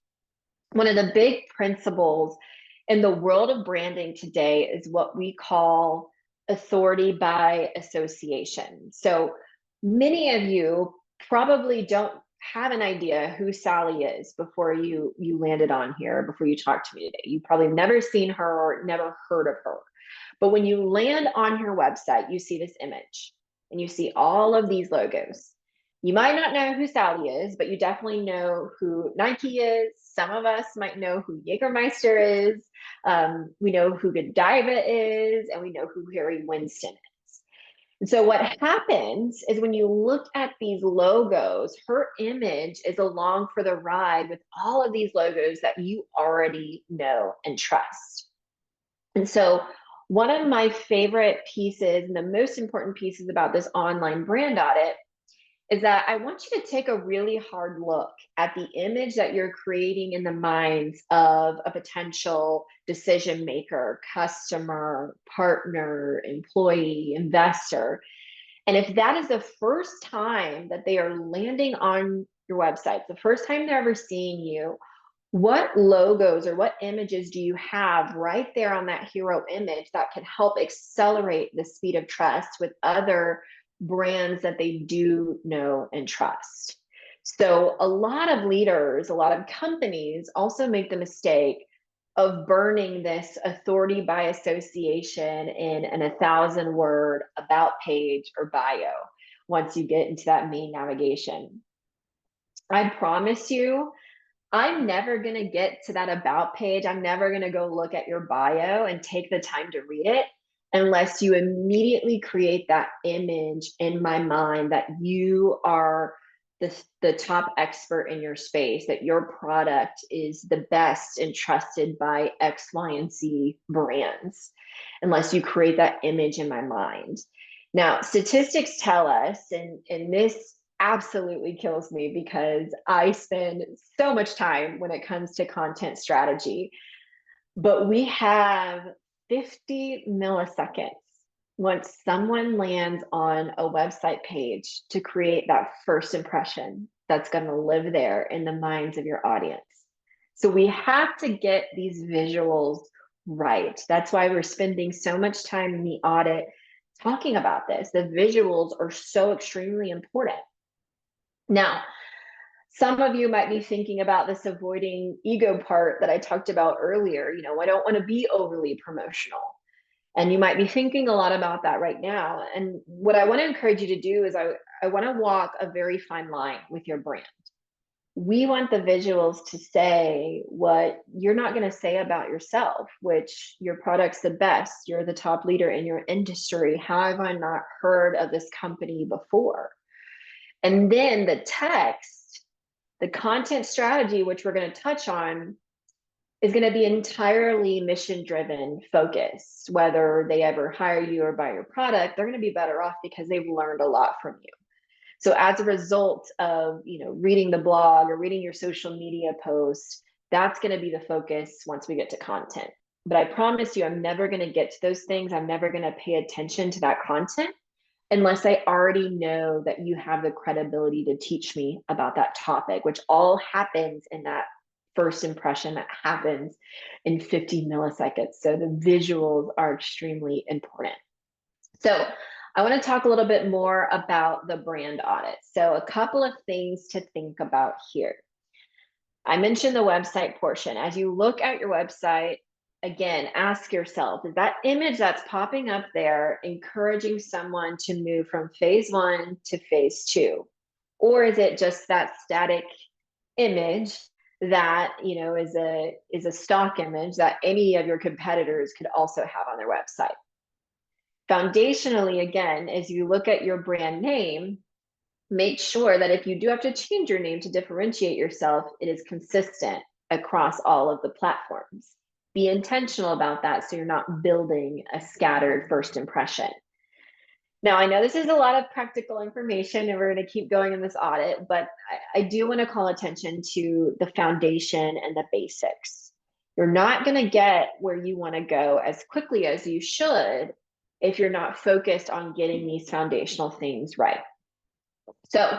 One of the big principles in the world of branding today is what we call authority by association. So many of you probably don't have an idea who Sally is before you landed on here, before you talked to me today. You've probably never seen her or never heard of her. But when you land on her website, you see this image and you see all of these logos. You might not know who Sally is, but you definitely know who Nike is. Some of us might know who Jägermeister is. We know who Godiva is, and we know who Harry Winston is. And so what happens is when you look at these logos, her image is along for the ride with all of these logos that you already know and trust. And so one of my favorite pieces and the most important pieces about this online brand audit is that I want you to take a really hard look at the image that you're creating in the minds of a potential decision maker, customer, partner, employee, investor. And if that is the first time that they are landing on your website, the first time they're ever seeing you, what logos or what images do you have right there on that hero image that can help accelerate the speed of trust with other brands that they do know and trust? So a lot of leaders, a lot of companies also make the mistake of burning this authority by association in an 1,000-word about page or bio once you get into that main navigation. I promise you, I'm never going to get to that about page. I'm never going to go look at your bio and take the time to read it unless you immediately create that image in my mind that you are the top expert in your space, that your product is the best and trusted by X, Y, and Z brands, unless you create that image in my mind. Now, statistics tell us, and this absolutely kills me because I spend so much time when it comes to content strategy, but we have 50 milliseconds once someone lands on a website page to create that first impression that's going to live there in the minds of your audience. So we have to get these visuals right. That's why we're spending so much time in the audit talking about this. The visuals are so extremely important. Now, some of you might be thinking about this avoiding ego part that I talked about earlier. You know, I don't want to be overly promotional. And you might be thinking a lot about that right now. And what I want to encourage you to do is I want to walk a very fine line with your brand. We want the visuals to say what you're not going to say about yourself, which your product's the best, you're the top leader in your industry. How have I not heard of this company before? And then the text, the content strategy, which we're going to touch on, is going to be entirely mission-driven focused. Whether they ever hire you or buy your product, they're going to be better off because they've learned a lot from you. So as a result of, reading the blog or reading your social media post, that's going to be the focus once we get to content. But I promise you, I'm never going to get to those things. I'm never going to pay attention to that content unless I already know that you have the credibility to teach me about that topic, which all happens in that first impression that happens in 50 milliseconds. So the visuals are extremely important. So I want to talk a little bit more about the brand audit. So a couple of things to think about here. I mentioned the website portion. As you look at your website, again, ask yourself, is that image that's popping up there encouraging someone to move from phase 1 to phase 2? Or is it just that static image that is a stock image that any of your competitors could also have on their website? Foundationally, again, as you look at your brand name, make sure that if you do have to change your name to differentiate yourself, it is consistent across all of the platforms. Be intentional about that so you're not building a scattered first impression. Now, I know this is a lot of practical information and we're going to keep going in this audit, but I do want to call attention to the foundation and the basics. You're not going to get where you want to go as quickly as you should if you're not focused on getting these foundational things right. So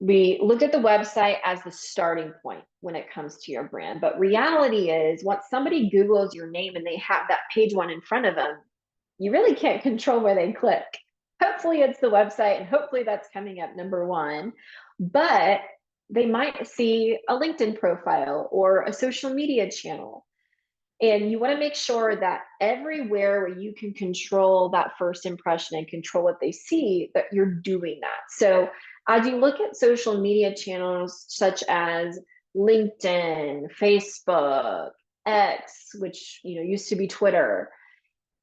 we looked at the website as the starting point when it comes to your brand, but reality is once somebody Googles your name and they have that page 1 in front of them, you really can't control where they click. Hopefully it's the website and hopefully that's coming up number 1, but they might see a LinkedIn profile or a social media channel. And you want to make sure that everywhere where you can control that first impression and control what they see, that you're doing that. So as you look at social media channels such as LinkedIn, Facebook, X, which used to be Twitter,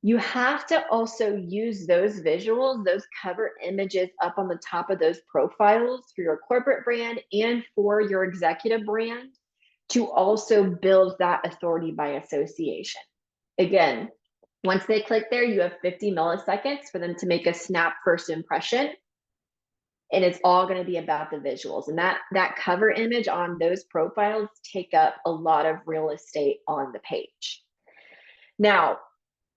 you have to also use those visuals, those cover images up on the top of those profiles for your corporate brand and for your executive brand to also build that authority by association. Again, once they click there, you have 50 milliseconds for them to make a snap first impression. And it's all going to be about the visuals. And that cover image on those profiles take up a lot of real estate on the page. Now,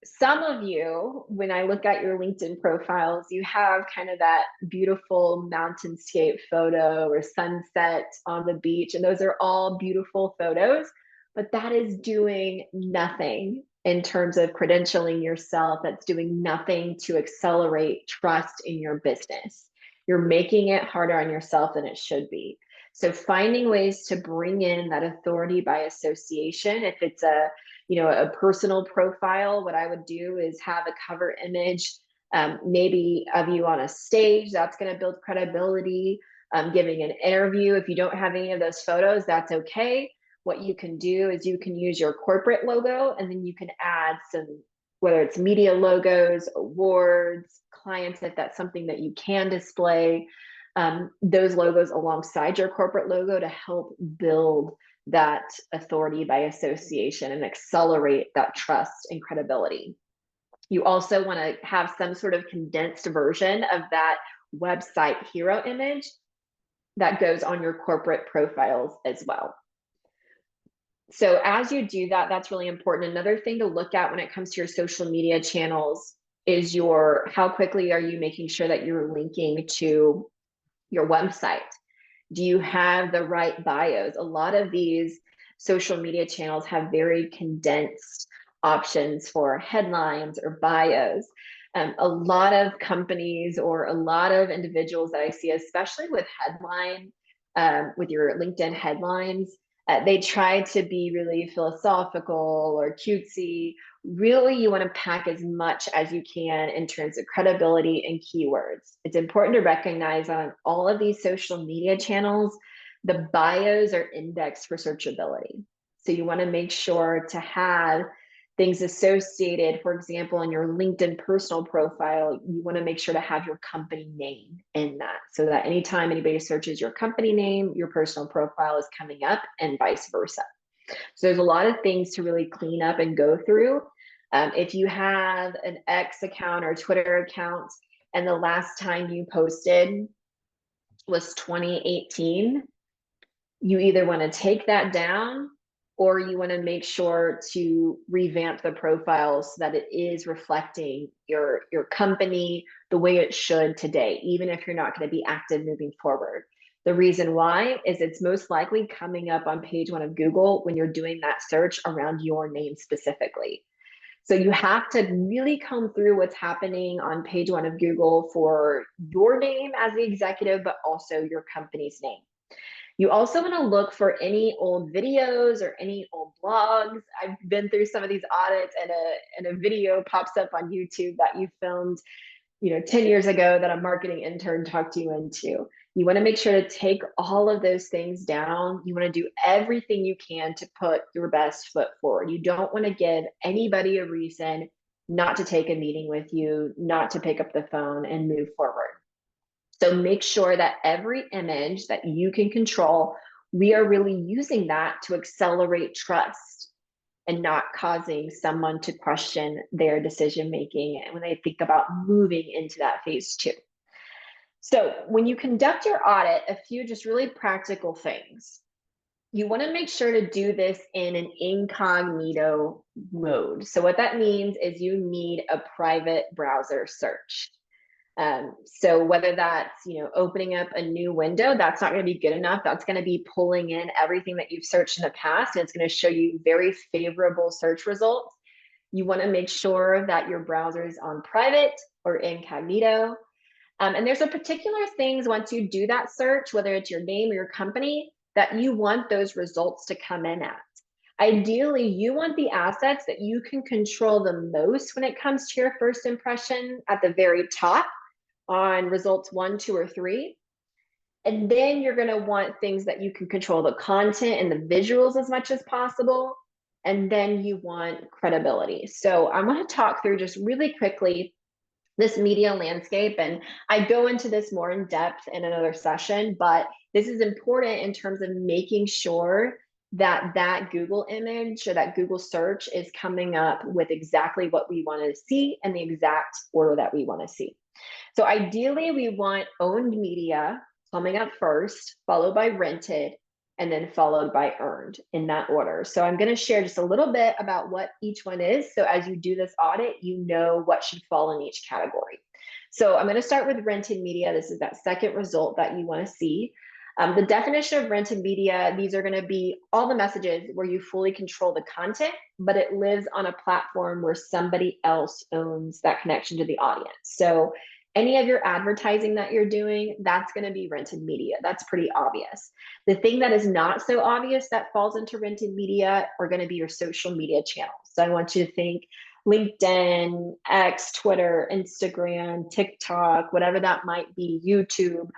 some of you, when I look at your LinkedIn profiles, you have kind of that beautiful mountainscape photo or sunset on the beach. And those are all beautiful photos, but that is doing nothing in terms of credentialing yourself. That's doing nothing to accelerate trust in your business. You're making it harder on yourself than it should be. So finding ways to bring in that authority by association, if it's a personal profile, what I would do is have a cover image, maybe of you on a stage. That's going to build credibility. Giving an interview. If you don't have any of those photos, that's okay. What you can do is you can use your corporate logo, and then you can add some, whether it's media logos, awards, clients, if that's something that you can display, those logos alongside your corporate logo to help build that authority by association and accelerate that trust and credibility. You also want to have some sort of condensed version of that website hero image that goes on your corporate profiles as well. So as you do that, that's really important. Another thing to look at when it comes to your social media channels is how quickly are you making sure that you're linking to your website? Do you have the right bios? A lot of these social media channels have very condensed options for headlines or bios. A lot of companies or a lot of individuals that I see, especially with with your LinkedIn headlines, they try to be really philosophical or cutesy. Really, you want to pack as much as you can in terms of credibility and keywords. It's important to recognize on all of these social media channels, the bios are indexed for searchability. So you want to make sure to have things associated. For example, in your LinkedIn personal profile, you want to make sure to have your company name in that, so that anytime anybody searches your company name, your personal profile is coming up, and vice versa. So there's a lot of things to really clean up and go through. If you have an X account or Twitter account, and the last time you posted was 2018, you either want to take that down, or you want to make sure to revamp the profile so that it is reflecting your company the way it should today, even if you're not going to be active moving forward. The reason why is it's most likely coming up on page 1 of Google when you're doing that search around your name specifically. So you have to really comb through what's happening on page 1 of Google for your name as the executive, but also your company's name. You also want to look for any old videos or any old blogs. I've been through some of these audits, and a video pops up on YouTube that you filmed 10 years ago that a marketing intern talked you into. You want to make sure to take all of those things down. You want to do everything you can to put your best foot forward. You don't want to give anybody a reason not to take a meeting with you, not to pick up the phone and move forward. So make sure that every image that you can control, we are really using that to accelerate trust and not causing someone to question their decision-making when they think about moving into that phase 2. So when you conduct your audit, a few just really practical things. You want to make sure to do this in an incognito mode. So what that means is you need a private browser search. So whether that's, opening up a new window, that's not going to be good enough. That's going to be pulling in everything that you've searched in the past, and it's going to show you very favorable search results. You want to make sure that your browser is on private or incognito. And there's a particular things once you do that search, whether it's your name or your company, that you want those results to come in at. Ideally, you want the assets that you can control the most when it comes to your first impression at the very top on results 1, 2, or 3. And then you're going to want things that you can control the content and the visuals as much as possible. And then you want credibility. So I want to talk through just really quickly this media landscape. And I go into this more in depth in another session, but this is important in terms of making sure that that Google image or that Google search is coming up with exactly what we want to see and the exact order that we want to see. So ideally, we want owned media coming up first, followed by rented, and then followed by earned in that order. So I'm going to share just a little bit about what each one is. So as you do this audit, you know what should fall in each category. So I'm going to start with rented media. This is that second result that you want to see. The definition of rented media, these are going to be all the messages where you fully control the content, but it lives on a platform where somebody else owns that connection to the audience. So any of your advertising that you're doing, that's going to be rented media. That's pretty obvious. The thing that is not so obvious that falls into rented media are going to be your social media channels. So I want you to think LinkedIn, X, Twitter, Instagram, TikTok, whatever that might be, YouTube,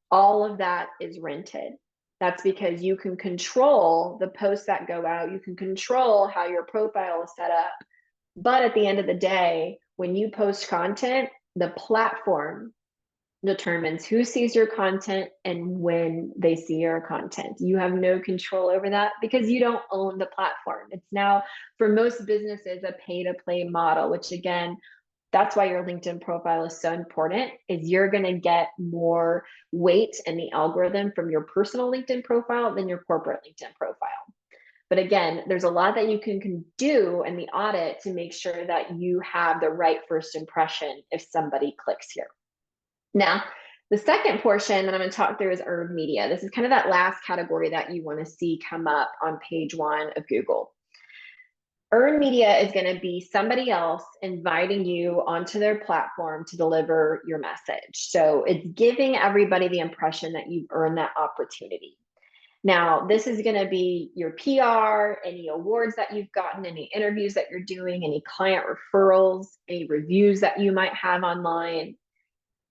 all of that is rented. That's because you can control the posts that go out. You can control how your profile is set up. But at the end of the day, when you post content, the platform determines who sees your content and when they see your content. You have no control over that because you don't own the platform. It's now, for most businesses, a pay-to-play model, which again, that's why your LinkedIn profile is so important, is you're going to get more weight in the algorithm from your personal LinkedIn profile than your corporate LinkedIn profile. But again, there's a lot that you can do in the audit to make sure that you have the right first impression if somebody clicks here. Now, the second portion that I'm going to talk through is earned media. This is kind of that last category that you want to see come up on page 1 of Google. Earned media is going to be somebody else inviting you onto their platform to deliver your message. So it's giving everybody the impression that you've earned that opportunity. Now, this is going to be your PR, any awards that you've gotten, any interviews that you're doing, any client referrals, any reviews that you might have online.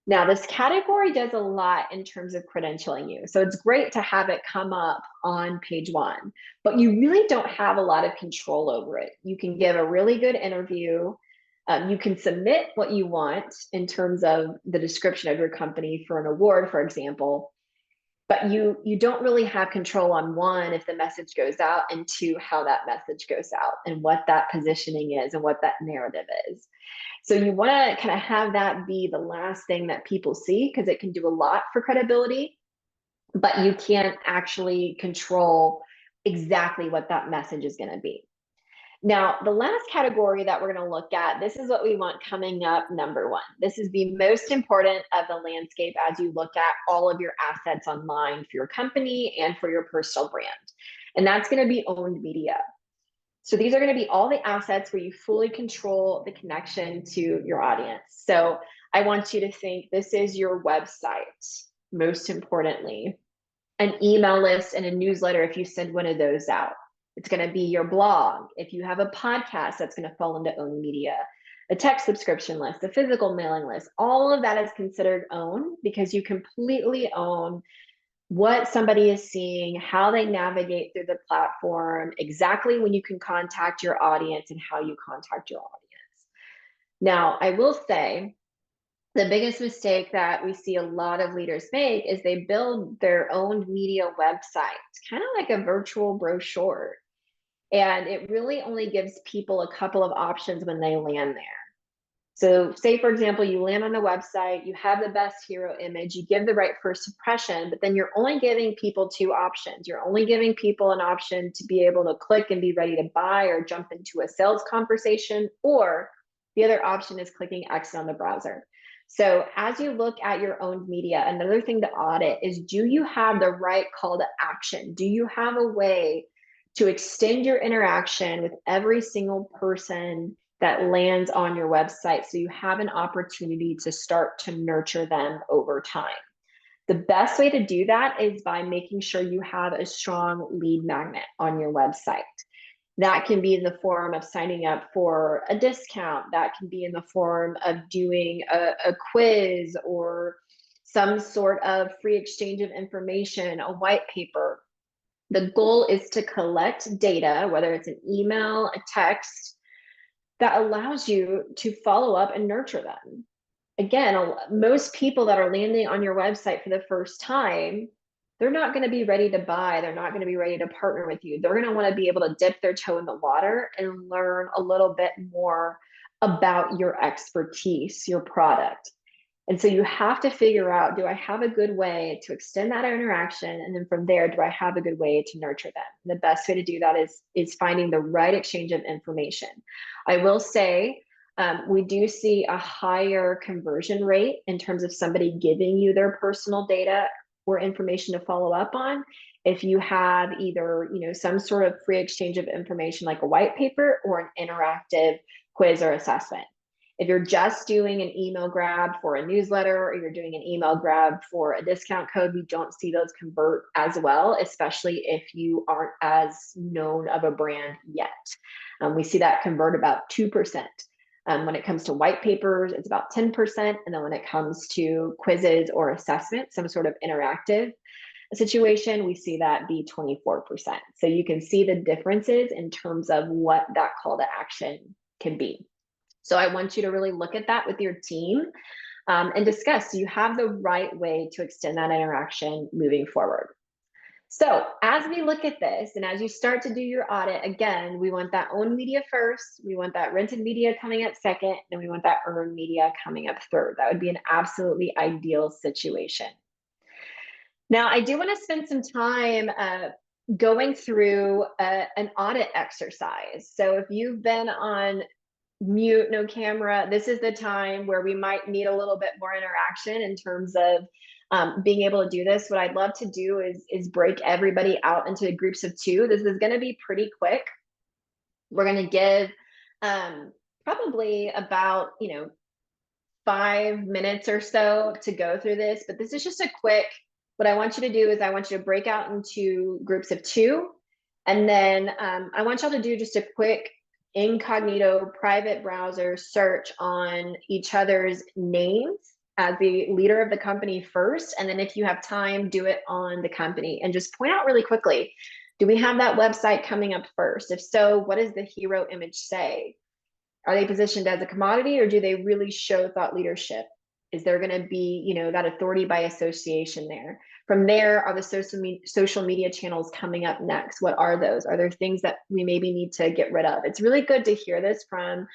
Now, this category does a lot in terms of credentialing you. So it's great to have it come up on page 1, but you really don't have a lot of control over it. You can give a really good interview. You can submit what you want in terms of the description of your company for an award, for example. But you don't really have control on 1, if the message goes out, and 2, how that message goes out and what that positioning is and what that narrative is. So you want to kind of have that be the last thing that people see because it can do a lot for credibility, but you can't actually control exactly what that message is going to be. Now, the last category that we're going to look at, this is what we want coming up, number 1. This is the most important of the landscape as you look at all of your assets online for your company and for your personal brand. And that's going to be owned media. So these are going to be all the assets where you fully control the connection to your audience. So I want you to think this is your website, most importantly, an email list and a newsletter if you send one of those out. It's going to be your blog. If you have a podcast, that's going to fall into owned media, a text subscription list, a physical mailing list. All of that is considered owned because you completely own what somebody is seeing, how they navigate through the platform, exactly when you can contact your audience and how you contact your audience. Now, I will say the biggest mistake that we see a lot of leaders make is they build their own media website, kind of like a virtual brochure. And it really only gives people a couple of options when they land there. So say, for example, you land on the website, you have the best hero image, you give the right first impression, but then you're only giving people 2 options. You're only giving people an option to be able to click and be ready to buy or jump into a sales conversation, or the other option is clicking exit on the browser. So as you look at your own media, another thing to audit is, do you have the right call to action? Do you have a way to extend your interaction with every single person that lands on your website, so you have an opportunity to start to nurture them over time. The best way to do that is by making sure you have a strong lead magnet on your website. That can be in the form of signing up for a discount. That can be in the form of doing a quiz or some sort of free exchange of information, a white paper. The goal is to collect data, whether it's an email, a text, that allows you to follow up and nurture them. Again, most people that are landing on your website for the first time, they're not going to be ready to buy. They're not going to be ready to partner with you. They're going to want to be able to dip their toe in the water and learn a little bit more about your expertise, your product. And so you have to figure out, do I have a good way to extend that interaction? And then from there, do I have a good way to nurture them? And the best way to do that is finding the right exchange of information. I will say, we do see a higher conversion rate in terms of somebody giving you their personal data or information to follow up on if you have either, you know, some sort of free exchange of information like a white paper or an interactive quiz or assessment. If you're just doing an email grab for a newsletter or you're doing an email grab for a discount code, we don't see those convert as well, especially if you aren't as known of a brand yet. We see that convert about 2%. When it comes to white papers, it's about 10%. And then when it comes to quizzes or assessments, some sort of interactive situation, we see that be 24%. So you can see the differences in terms of what that call to action can be. So I want you to really look at that with your team and discuss, do you have the right way to extend that interaction moving forward? So as we look at this, and as you start to do your audit, again, we want that owned media first, we want that rented media coming up second, and we want that earned media coming up third. That would be an absolutely ideal situation. Now, I do want to spend some time going through an audit exercise. So if you've been on mute, no camera, this is the time where we might need a little bit more interaction in terms of being able to do this. What I'd love to do is break everybody out into groups of 2. This is going to be pretty quick. We're going to give probably about 5 minutes or so to go through this, but this is just a quick. What I want you to do is I want you to break out into groups of 2, and then I want y'all to do just a quick incognito private browser search on each other's names as the leader of the company first, and then if you have time, do it on the company and just point out really quickly, do we have that website coming up first? If so, what does the hero image say? Are they positioned as a commodity, or do they really show thought leadership? Is there going to be, that authority by association there? From there, are the social media channels coming up next? What are those? Are there things that we maybe need to get rid of? It's really good to hear this from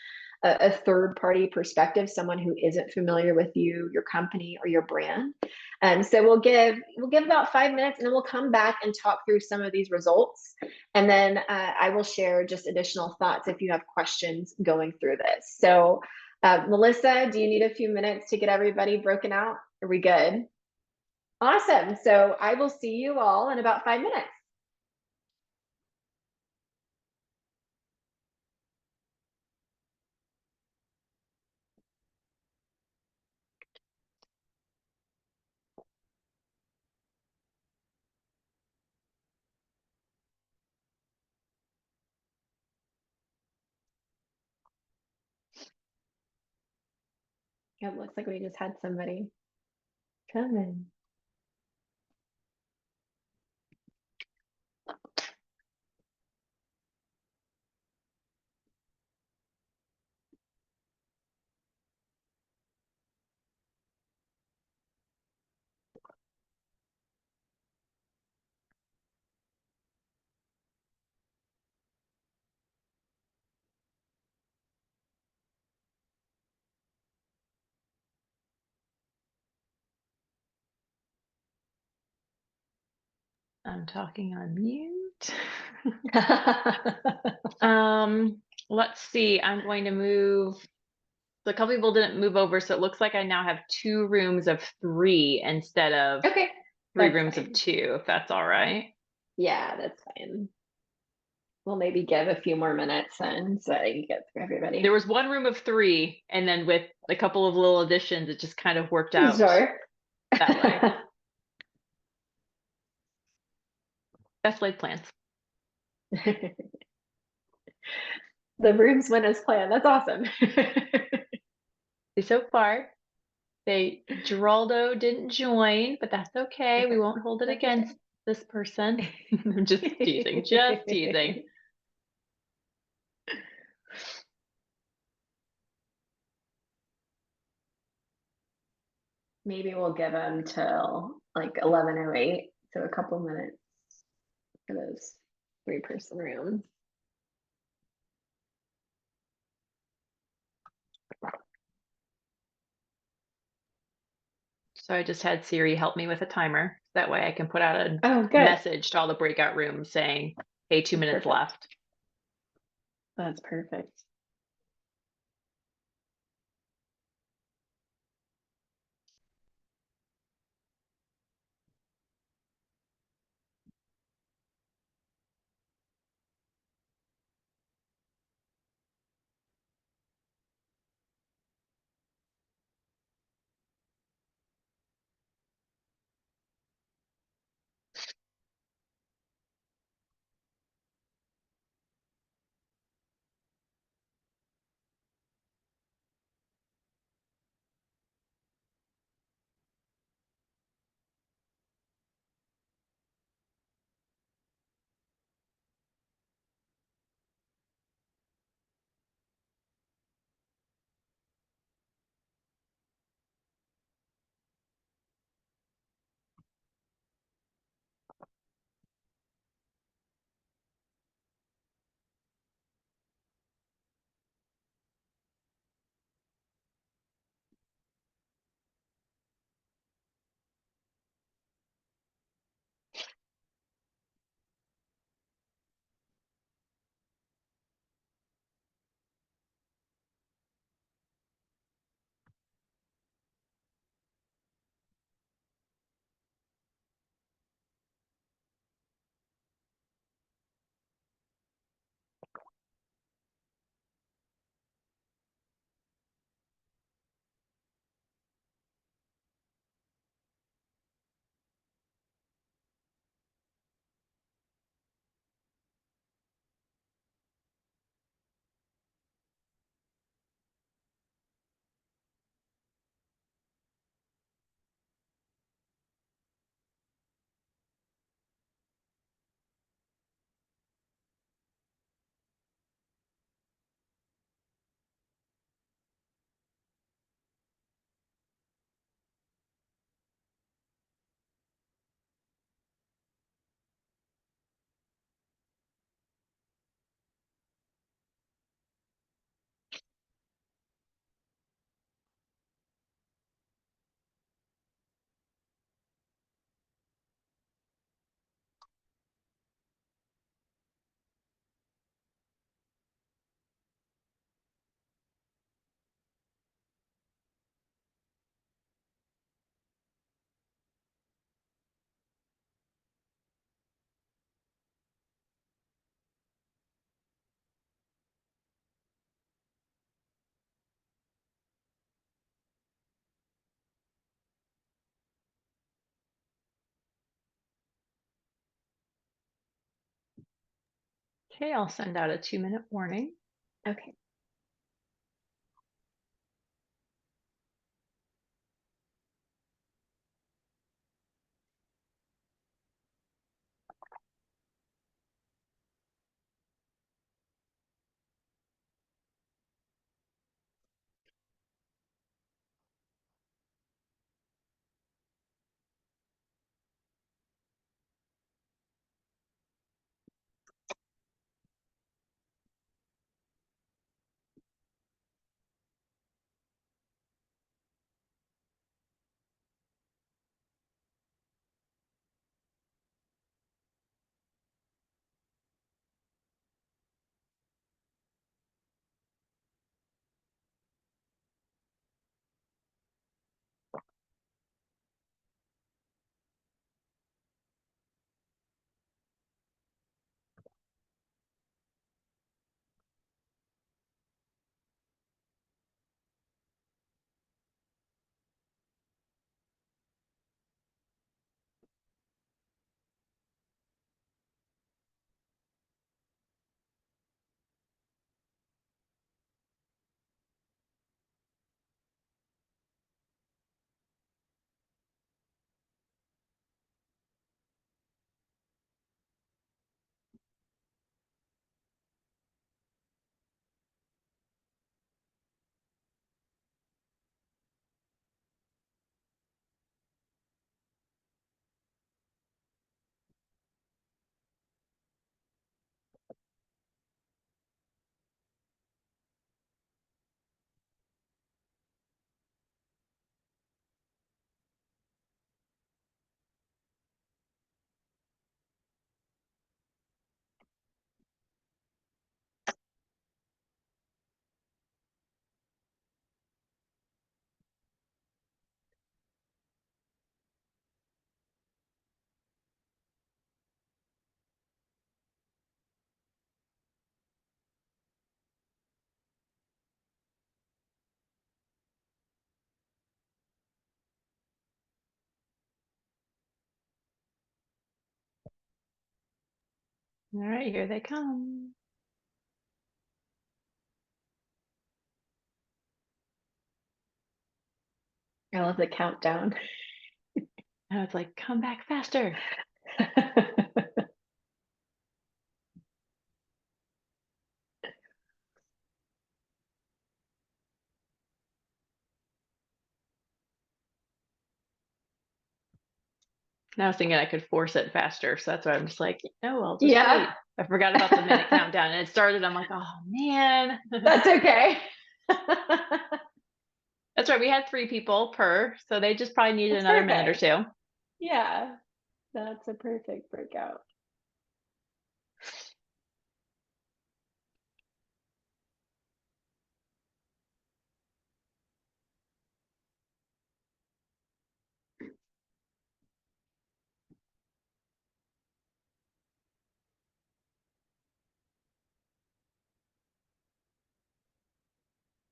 a third-party perspective, someone who isn't familiar with you, your company, or your brand. And so we'll give about 5 minutes, and then we'll come back and talk through some of these results. And then I will share just additional thoughts if you have questions going through this. So Melissa, do you need a few minutes to get everybody broken out? Are we good? Awesome. So I will see you all in about 5 minutes. It looks like we just had somebody come in. I'm talking on mute. Let's see. I'm going to move. So a couple people didn't move over, so it looks like I now have 2 rooms of 3 instead of 3 rooms of 2, if that's all right. Yeah, that's fine. we'll maybe give a few more minutes and so that you get through everybody. There was one room of 3, and then with a couple of little additions, it just kind of worked out Sure. that way. Best laid plans. The rooms went as planned. That's awesome. So far, Geraldo didn't join, but that's okay. We won't hold it That's against this person. I'm just teasing, just teasing. Maybe we'll give them till like 11:08, so a couple minutes for those 3-person rooms. So I just had Siri help me with a timer. That way I can put out a Oh, good. message to all the breakout rooms saying, hey, 2 minutes Perfect. left. That's perfect. Okay, I'll send out a 2-minute warning. Okay. All right, here they come. I love the countdown. Now it's like, come back faster. And I was thinking I could force it faster, so that's why I'm just like, no, I'll just wait. I forgot about the minute countdown, and it started. I'm like, oh man. That's okay. That's right. We had 3 people per, so they just probably needed That's another minute or perfect. 2. Yeah, that's a perfect breakout.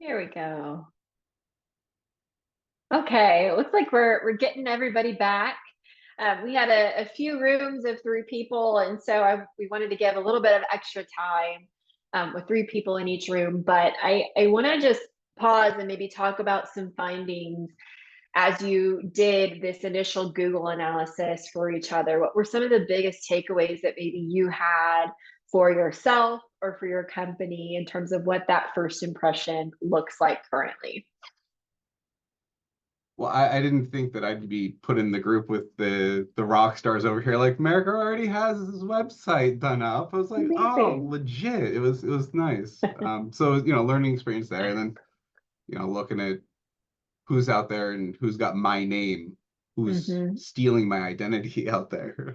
Here we go. Okay, it looks like we're getting everybody back. We had a few rooms of 3 people, and so we wanted to give a little bit of extra time with 3 people in each room. But I want to just pause and maybe talk about some findings as you did this initial Google analysis for each other. What were some of the biggest takeaways that maybe you had for yourself or for your company in terms of what that first impression looks like currently? Well, I didn't think that I'd be put in the group with the rock stars over here. Like, America already has his website done up. I was like, oh, Amazing. legit. It was nice. So learning experience there, and then looking at who's out there and who's got my name, who's stealing my identity out there.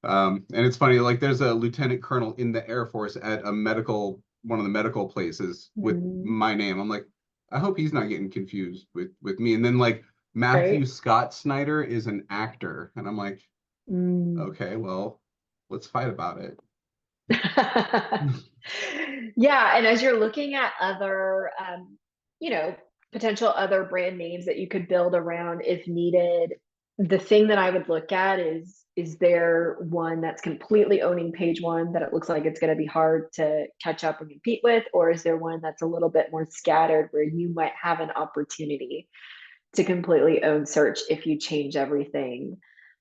And it's funny, like there's a lieutenant colonel in the Air Force at one of the medical places with my name. I'm like, I hope he's not getting confused with me. And then like Matthew Scott Snyder is an actor, and I'm like, okay, well, let's fight about it. Yeah, and as you're looking at other, potential other brand names that you could build around if needed, the thing that I would look at is there one that's completely owning page one that it looks like it's going to be hard to catch up and compete with, or is there one that's a little bit more scattered where you might have an opportunity to completely own search if you change everything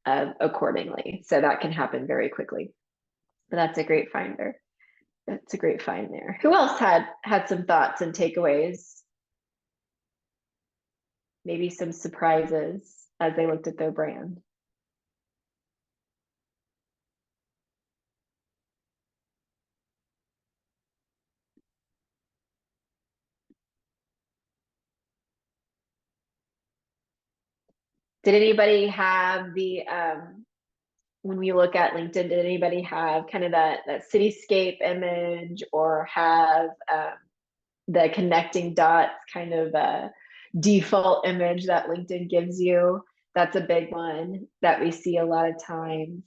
accordingly? So that can happen very quickly. But that's a great finder. That's a great find there. Who else had some thoughts and takeaways? Maybe some surprises as they looked at their brand. Did anybody have the when we look at LinkedIn, did anybody have kind of that cityscape image, or have the connecting dots kind of default image that LinkedIn gives you? That's a big one that we see a lot of times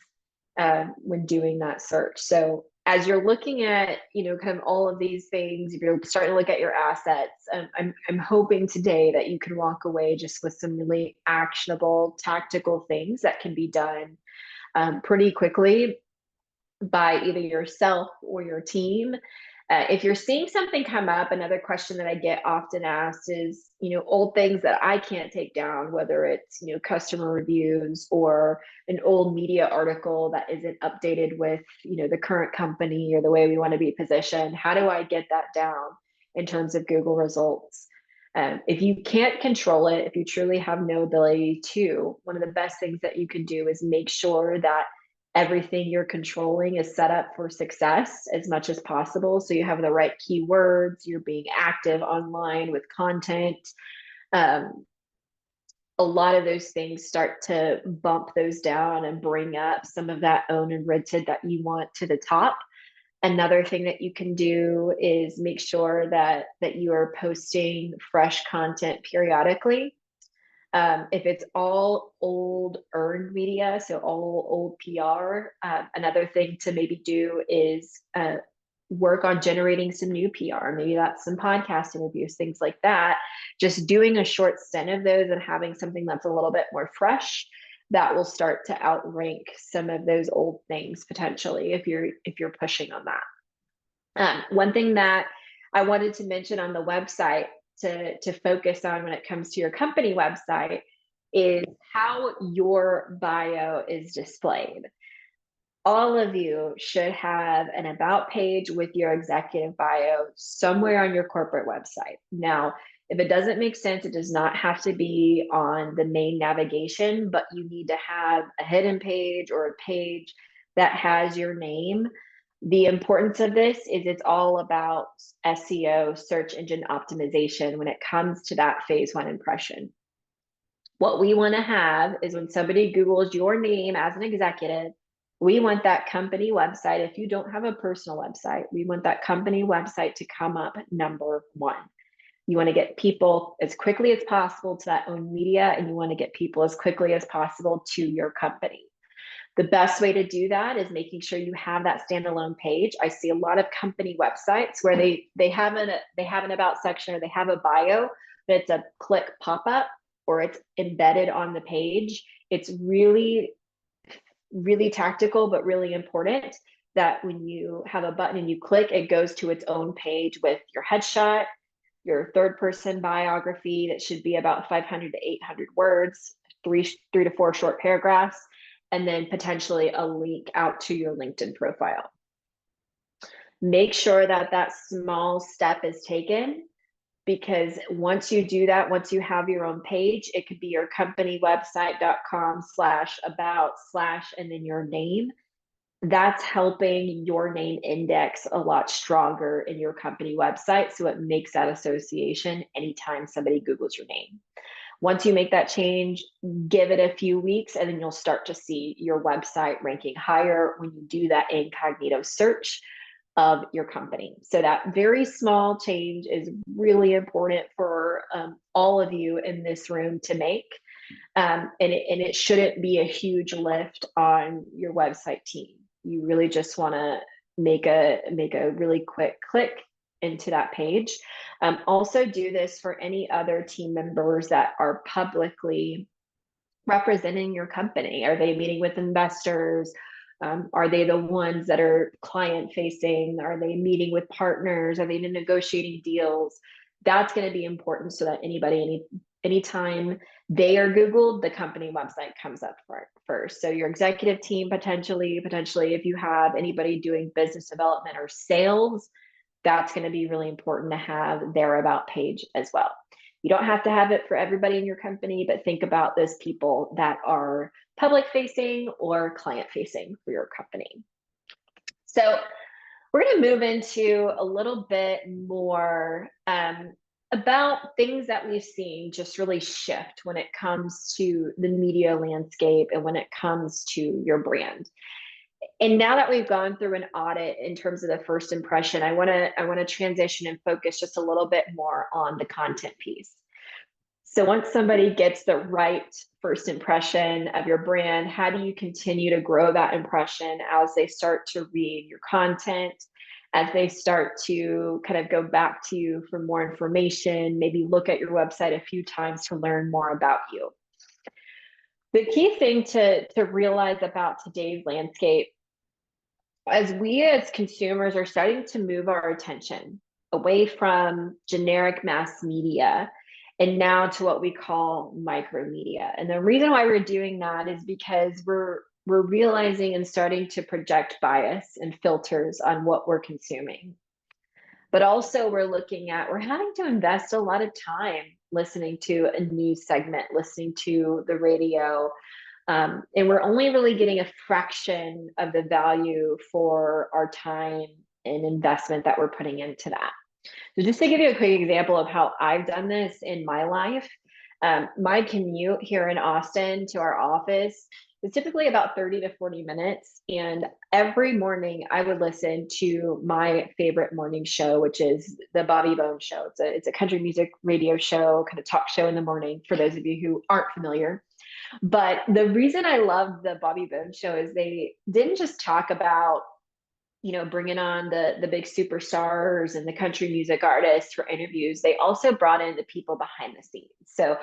when doing that search. So as you're looking at, kind of all of these things, if you're starting to look at your assets, I'm hoping today that you can walk away just with some really actionable, tactical things that can be done pretty quickly by either yourself or your team. If you're seeing something come up, another question that I get often asked is, old things that I can't take down, whether it's, customer reviews or an old media article that isn't updated with, the current company or the way we want to be positioned. How do I get that down in terms of Google results? If you can't control it, if you truly have no ability to, one of the best things that you can do is make sure that everything you're controlling is set up for success as much as possible. So you have the right keywords, you're being active online with content. A lot of those things start to bump those down and bring up some of that owned and rented that you want to the top. Another thing that you can do is make sure that you are posting fresh content periodically. If it's all old earned media, so all old PR, another thing to maybe do is work on generating some new PR. Maybe that's some podcast interviews, things like that. Just doing a short stint of those and having something that's a little bit more fresh that will start to outrank some of those old things potentially if you're pushing on that. One thing that I wanted to mention on the website to focus on when it comes to your company website is how your bio is displayed. All of you should have an about page with your executive bio somewhere on your corporate website. Now, if it doesn't make sense, it does not have to be on the main navigation, but you need to have a hidden page or a page that has your name. The importance of this is it's all about SEO, search engine optimization, when it comes to that phase 1 impression. What we want to have is when somebody Googles your name as an executive, we want that company website. If you don't have a personal website, we want that company website to come up number 1. You want to get people as quickly as possible to that owned media, and you want to get people as quickly as possible to your company. The best way to do that is making sure you have that standalone page. I see a lot of company websites where they have an about section, or they have a bio, but it's a click pop-up, or it's embedded on the page. It's really tactical, but really important that when you have a button and you click, it goes to its own page with your headshot, your third person biography that should be about 500 to 800 words, three to four short paragraphs, and then potentially a link out to your LinkedIn profile. Make sure that that small step is taken, because once you do that, once you have your own page, it could be your company website.com/about/ and then your name. That's helping your name index a lot stronger in your company website, so it makes that association anytime somebody Googles your name. Once you make that change, give it a few weeks, and then you'll start to see your website ranking higher when you do that incognito search of your company. So that very small change is really important for all of you in this room to make. And it shouldn't be a huge lift on your website team. You really just want to make a really quick click into that page. Also do this for any other team members that are publicly representing your company. Are they meeting with investors? Are they the ones that are client facing? Are they meeting with partners? Are they negotiating deals? That's going to be important, so that anytime they are Googled, the company website comes up first. So your executive team, potentially, if you have anybody doing business development or sales, that's going to be really important to have their about page as well. You don't have to have it for everybody in your company, but think about those people that are public facing or client facing for your company. So we're going to move into a little bit more about things that we've seen just really shift when it comes to the media landscape and when it comes to your brand. And now that we've gone through an audit in terms of the first impression, I want to transition and focus just a little bit more on the content piece. So once somebody gets the right first impression of your brand, how do you continue to grow that impression as they start to read your content, as they start to kind of go back to you for more information, maybe look at your website a few times to learn more about you? The key thing to realize about today's landscape, as we as consumers are starting to move our attention away from generic mass media and now to what we call micro media. And the reason why we're doing that is because we're realizing and starting to project bias and filters on what we're consuming. But also we're having to invest a lot of time listening to a news segment, listening to the radio, and we're only really getting a fraction of the value for our time and investment that we're putting into that. So just to give you a quick example of how I've done this in my life, my commute here in Austin to our office is typically about 30 to 40 minutes. And every morning I would listen to my favorite morning show, which is the Bobby Bones Show. It's a country music radio show, kind of talk show in the morning for those of you who aren't familiar. But the reason I love the Bobby Bones Show is they didn't just talk about bringing on the big superstars and the country music artists for interviews, they also brought in the people behind the scenes. So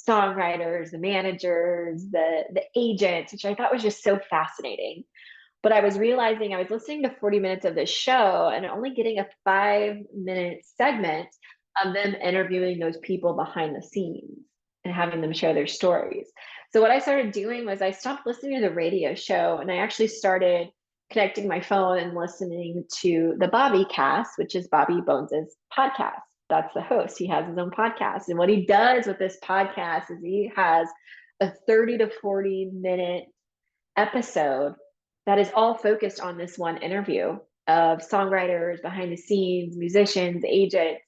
songwriters, the managers, the agents, which I thought was just so fascinating. But I was realizing I was listening to 40 minutes of this show and only getting a 5-minute segment of them interviewing those people behind the scenes and having them share their stories. So what I started doing was I stopped listening to the radio show and I actually started connecting my phone and listening to the Bobby Cast, which is Bobby Bones's podcast. That's the host. He has his own podcast. And what he does with this podcast is he has a 30 to 40 minute episode that is all focused on this one interview of songwriters, behind the scenes, musicians, agents.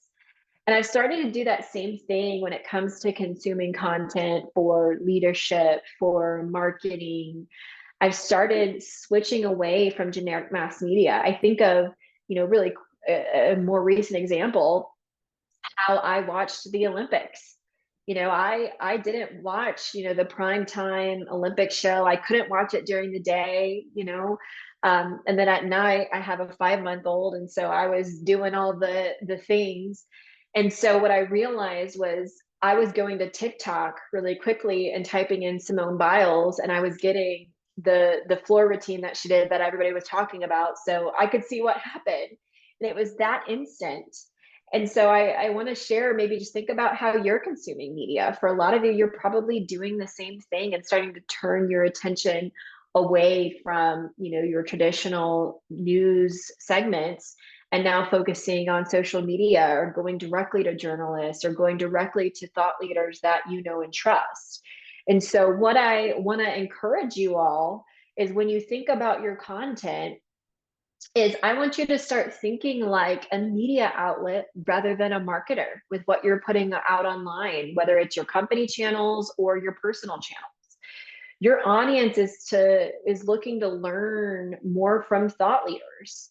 And I've started to do that same thing when it comes to consuming content for leadership, for marketing. I've started switching away from generic mass media. I think of, really a more recent example, how I watched the Olympics. I didn't watch, the prime time Olympic show. I couldn't watch it during the day, and then at night I have a 5-month-old. And so I was doing all the things. And so what I realized was I was going to TikTok really quickly and typing in Simone Biles, and I was getting the floor routine that she did that everybody was talking about. So I could see what happened. And it was that instant. And so I want to share, maybe just think about how you're consuming media. For a lot of you, you're probably doing the same thing and starting to turn your attention away from, your traditional news segments and now focusing on social media or going directly to journalists or going directly to thought leaders that you know and trust. And so what I want to encourage you all is when you think about your content, is I want you to start thinking like a media outlet rather than a marketer with what you're putting out online, whether it's your company channels or your personal channels. Your audience is looking to learn more from thought leaders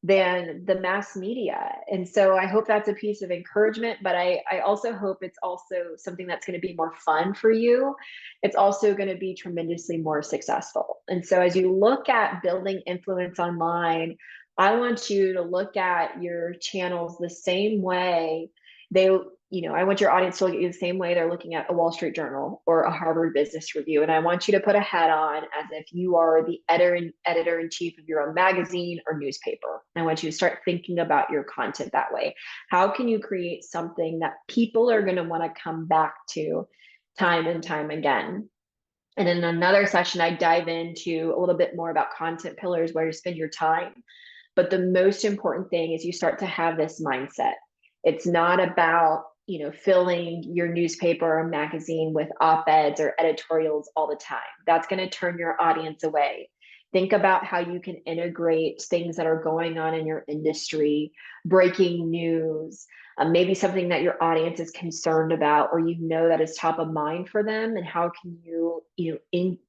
than the mass media. And so I hope that's a piece of encouragement, but I also hope it's also something that's going to be more fun for you. It's also going to be tremendously more successful. And so as you look at building influence online, I want you to look at your channels the same way I want your audience to look at you the same way they're looking at a Wall Street Journal or a Harvard Business Review. And I want you to put a hat on as if you are the editor-in-chief of your own magazine or newspaper. I want you to start thinking about your content that way. How can you create something that people are going to want to come back to time and time again? And in another session, I dive into a little bit more about content pillars, where to spend your time. But the most important thing is you start to have this mindset. It's not about filling your newspaper or magazine with op-eds or editorials all the time. That's going to turn your audience away. Think about how you can integrate things that are going on in your industry, breaking news, maybe something that your audience is concerned about, or that is top of mind for them, and how can you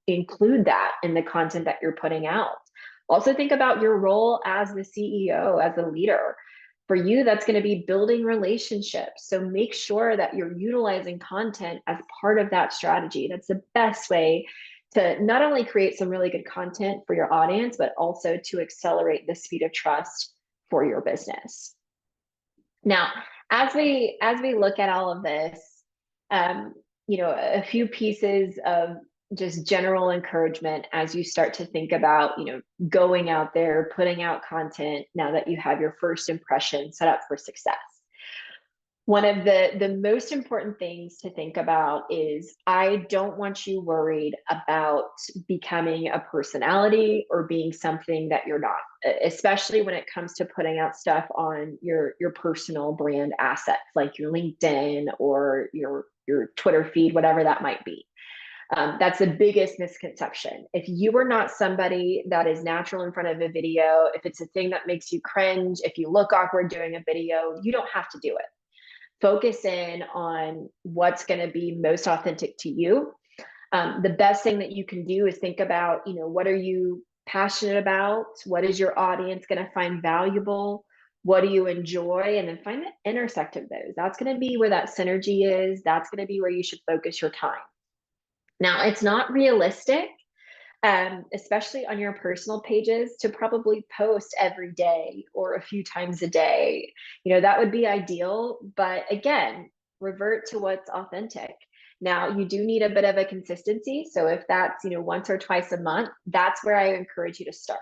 include that in the content that you're putting out. Also think about your role as the CEO, as a leader. For you, that's going to be building relationships. So make sure that you're utilizing content as part of that strategy. That's the best way to not only create some really good content for your audience, but also to accelerate the speed of trust for your business. Now, as we look at all of this, a few pieces of just general encouragement as you start to think about, going out there, putting out content now that you have your first impression set up for success. One of the most important things to think about is I don't want you worried about becoming a personality or being something that you're not, especially when it comes to putting out stuff on your personal brand assets, like your LinkedIn or your Twitter feed, whatever that might be. That's the biggest misconception. If you are not somebody that is natural in front of a video, if it's a thing that makes you cringe, if you look awkward doing a video, you don't have to do it. Focus in on what's going to be most authentic to you. The best thing that you can do is think about, what are you passionate about? What is your audience going to find valuable? What do you enjoy? And then find the intersect of those. That's going to be where that synergy is. That's going to be where you should focus your time. Now, it's not realistic especially on your personal pages, to probably post every day or a few times a day. That would be ideal. But again, revert to what's authentic. Now, you do need a bit of a consistency. So if that's, once or twice a month, that's where I encourage you to start.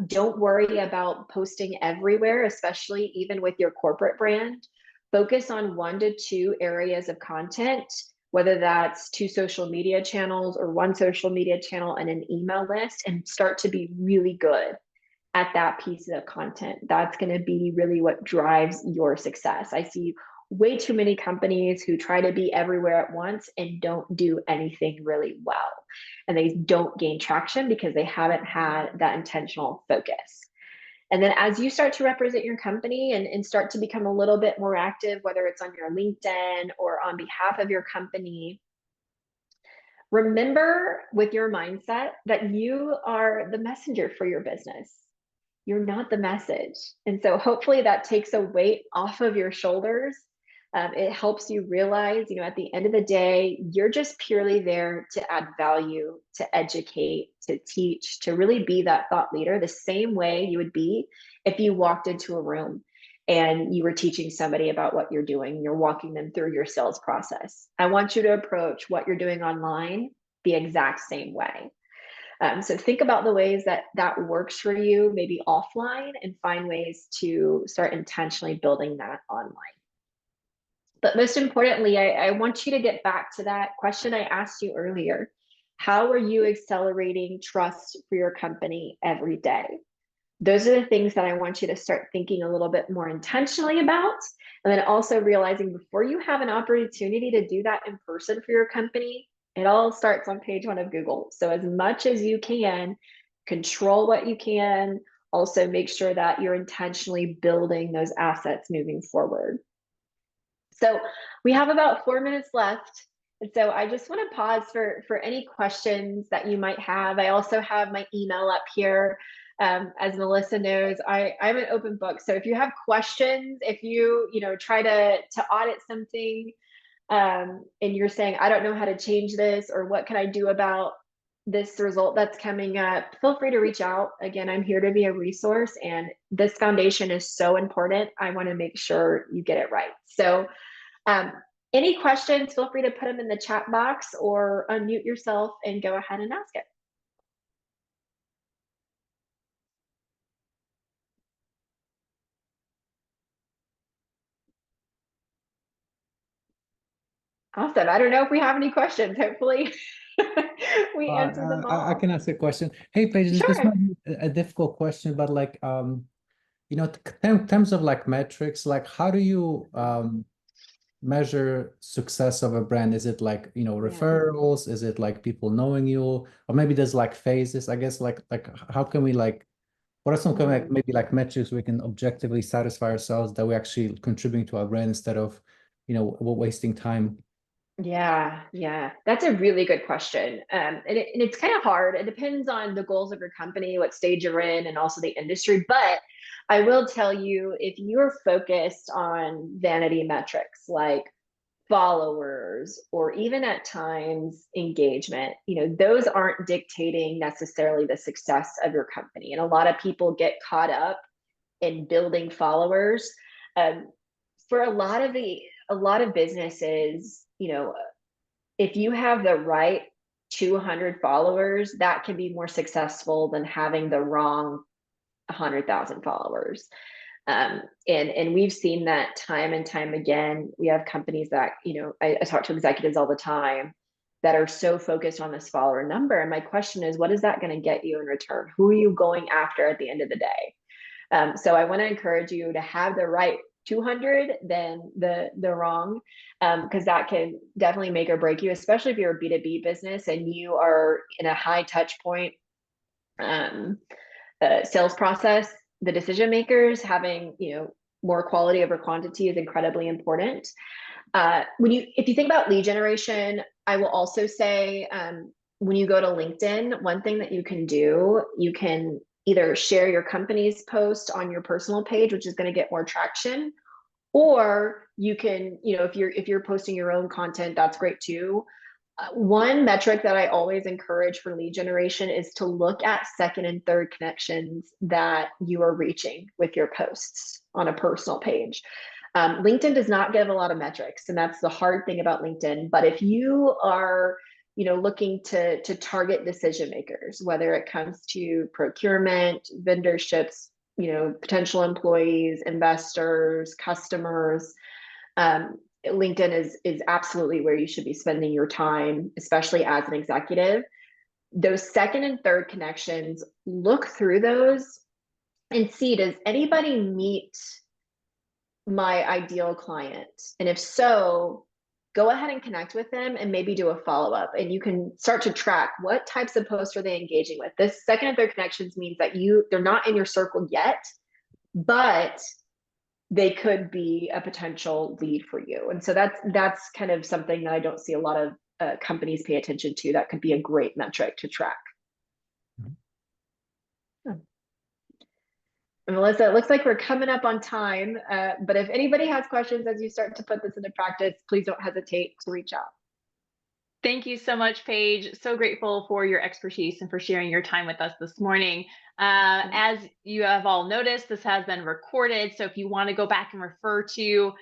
Don't worry about posting everywhere, especially even with your corporate brand. Focus on 1 to 2 areas of content, whether that's 2 social media channels or 1 social media channel and an email list, and start to be really good at that piece of content. That's going to be really what drives your success. I see way too many companies who try to be everywhere at once and don't do anything really well. And they don't gain traction because they haven't had that intentional focus. And then as you start to represent your company and start to become a little bit more active, whether it's on your LinkedIn or on behalf of your company, remember with your mindset that you are the messenger for your business. You're not the message. And so hopefully that takes a weight off of your shoulders. It helps you realize, at the end of the day, you're just purely there to add value, to educate, to teach, to really be that thought leader, the same way you would be if you walked into a room and you were teaching somebody about what you're doing. You're walking them through your sales process. I want you to approach what you're doing online the exact same way. So think about the ways that works for you, maybe offline, and find ways to start intentionally building that online. But most importantly, I want you to get back to that question I asked you earlier. How are you accelerating trust for your company every day? Those are the things that I want you to start thinking a little bit more intentionally about. And then also realizing before you have an opportunity to do that in person for your company, it all starts on page 1 of Google. So as much as you can, control what you can. Also make sure that you're intentionally building those assets moving forward. So we have about 4 minutes left. And so I just want to pause for any questions that you might have. I also have my email up here. As Melissa knows, I'm an open book. So if you have questions, if you try to audit something, and you're saying, I don't know how to change this, or what can I do about this result that's coming up, feel free to reach out. Again, I'm here to be a resource, and this foundation is so important. I want to make sure you get it right. So any questions, feel free to put them in the chat box or unmute yourself and go ahead and ask it. Awesome. I don't know if we have any questions. Hopefully we answered them all. I can ask a question. Hey, Paige, this Sure. might be a difficult question, but like, in terms of like metrics, like how do you measure success of a brand? Is it like, referrals? Is it like people knowing you? Or maybe there's like phases, I guess, like how can we like, what are some kind of maybe like metrics we can objectively satisfy ourselves that we're actually contributing to our brand instead of, we're wasting time? Yeah, that's a really good question. And it's kind of hard. It depends on the goals of your company, what stage you're in, and also the industry. But I will tell you, if you're focused on vanity metrics like followers or even at times engagement, those aren't dictating necessarily the success of your company. And a lot of people get caught up in building followers. For a lot of businesses, if you have the right 200 followers, that can be more successful than having the wrong 100,000 followers. And we've seen that time and time again. We have companies that, I talk to executives all the time that are so focused on this follower number. And my question is, what is that going to get you in return? Who are you going after at the end of the day? So I want to encourage you to have the right 200 than the wrong, because that can definitely make or break you, especially if you're a B2B business and you are in a high touch point sales process. The decision makers having more quality over quantity is incredibly important. If you think about lead generation, I will also say when you go to LinkedIn, one thing that you can do, you can either share your company's post on your personal page, which is going to get more traction, or you can, if you're posting your own content, that's great too. One metric that I always encourage for lead generation is to look at second and third connections that you are reaching with your posts on a personal page. LinkedIn does not give a lot of metrics, and that's the hard thing about LinkedIn. But if you are, looking to target decision makers, whether it comes to procurement, vendorships, potential employees, investors, customers, LinkedIn is absolutely where you should be spending your time, especially as an executive. Those second and third connections, look through those and see, does anybody meet my ideal client? And if so, go ahead and connect with them and maybe do a follow-up, and you can start to track what types of posts are they engaging with. This second and third connections means that they're not in your circle yet, but they could be a potential lead for you. And so that's kind of something that I don't see a lot of companies pay attention to. That could be a great metric to track. And Melissa, it looks like we're coming up on time, but if anybody has questions as you start to put this into practice, please don't hesitate to reach out. Thank you so much, Paige. So grateful for your expertise and for sharing your time with us this morning. As you have all noticed, this has been recorded. So if you want to go back and refer to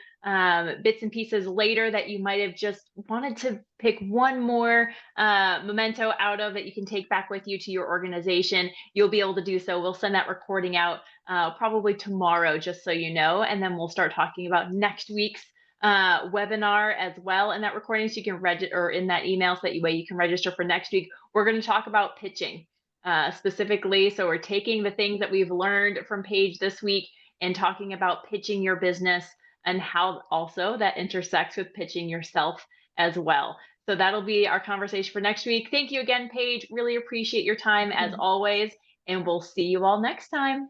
bits and pieces later that you might have just wanted to pick one more memento out of that you can take back with you to your organization, you'll be able to do so. We'll send that recording out probably tomorrow, just so you know, and then we'll start talking about next week's webinar as well in that recording, so you can register, or in that email, so that way you can register for next week. We're going to talk about pitching specifically. So we're taking the things that we've learned from Paige this week and talking about pitching your business and how also that intersects with pitching yourself as well. So that'll be our conversation for next week. Thank you again, Paige. Really appreciate your time as always, and we'll see you all next time.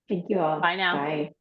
Thank you all. Bye now. Bye.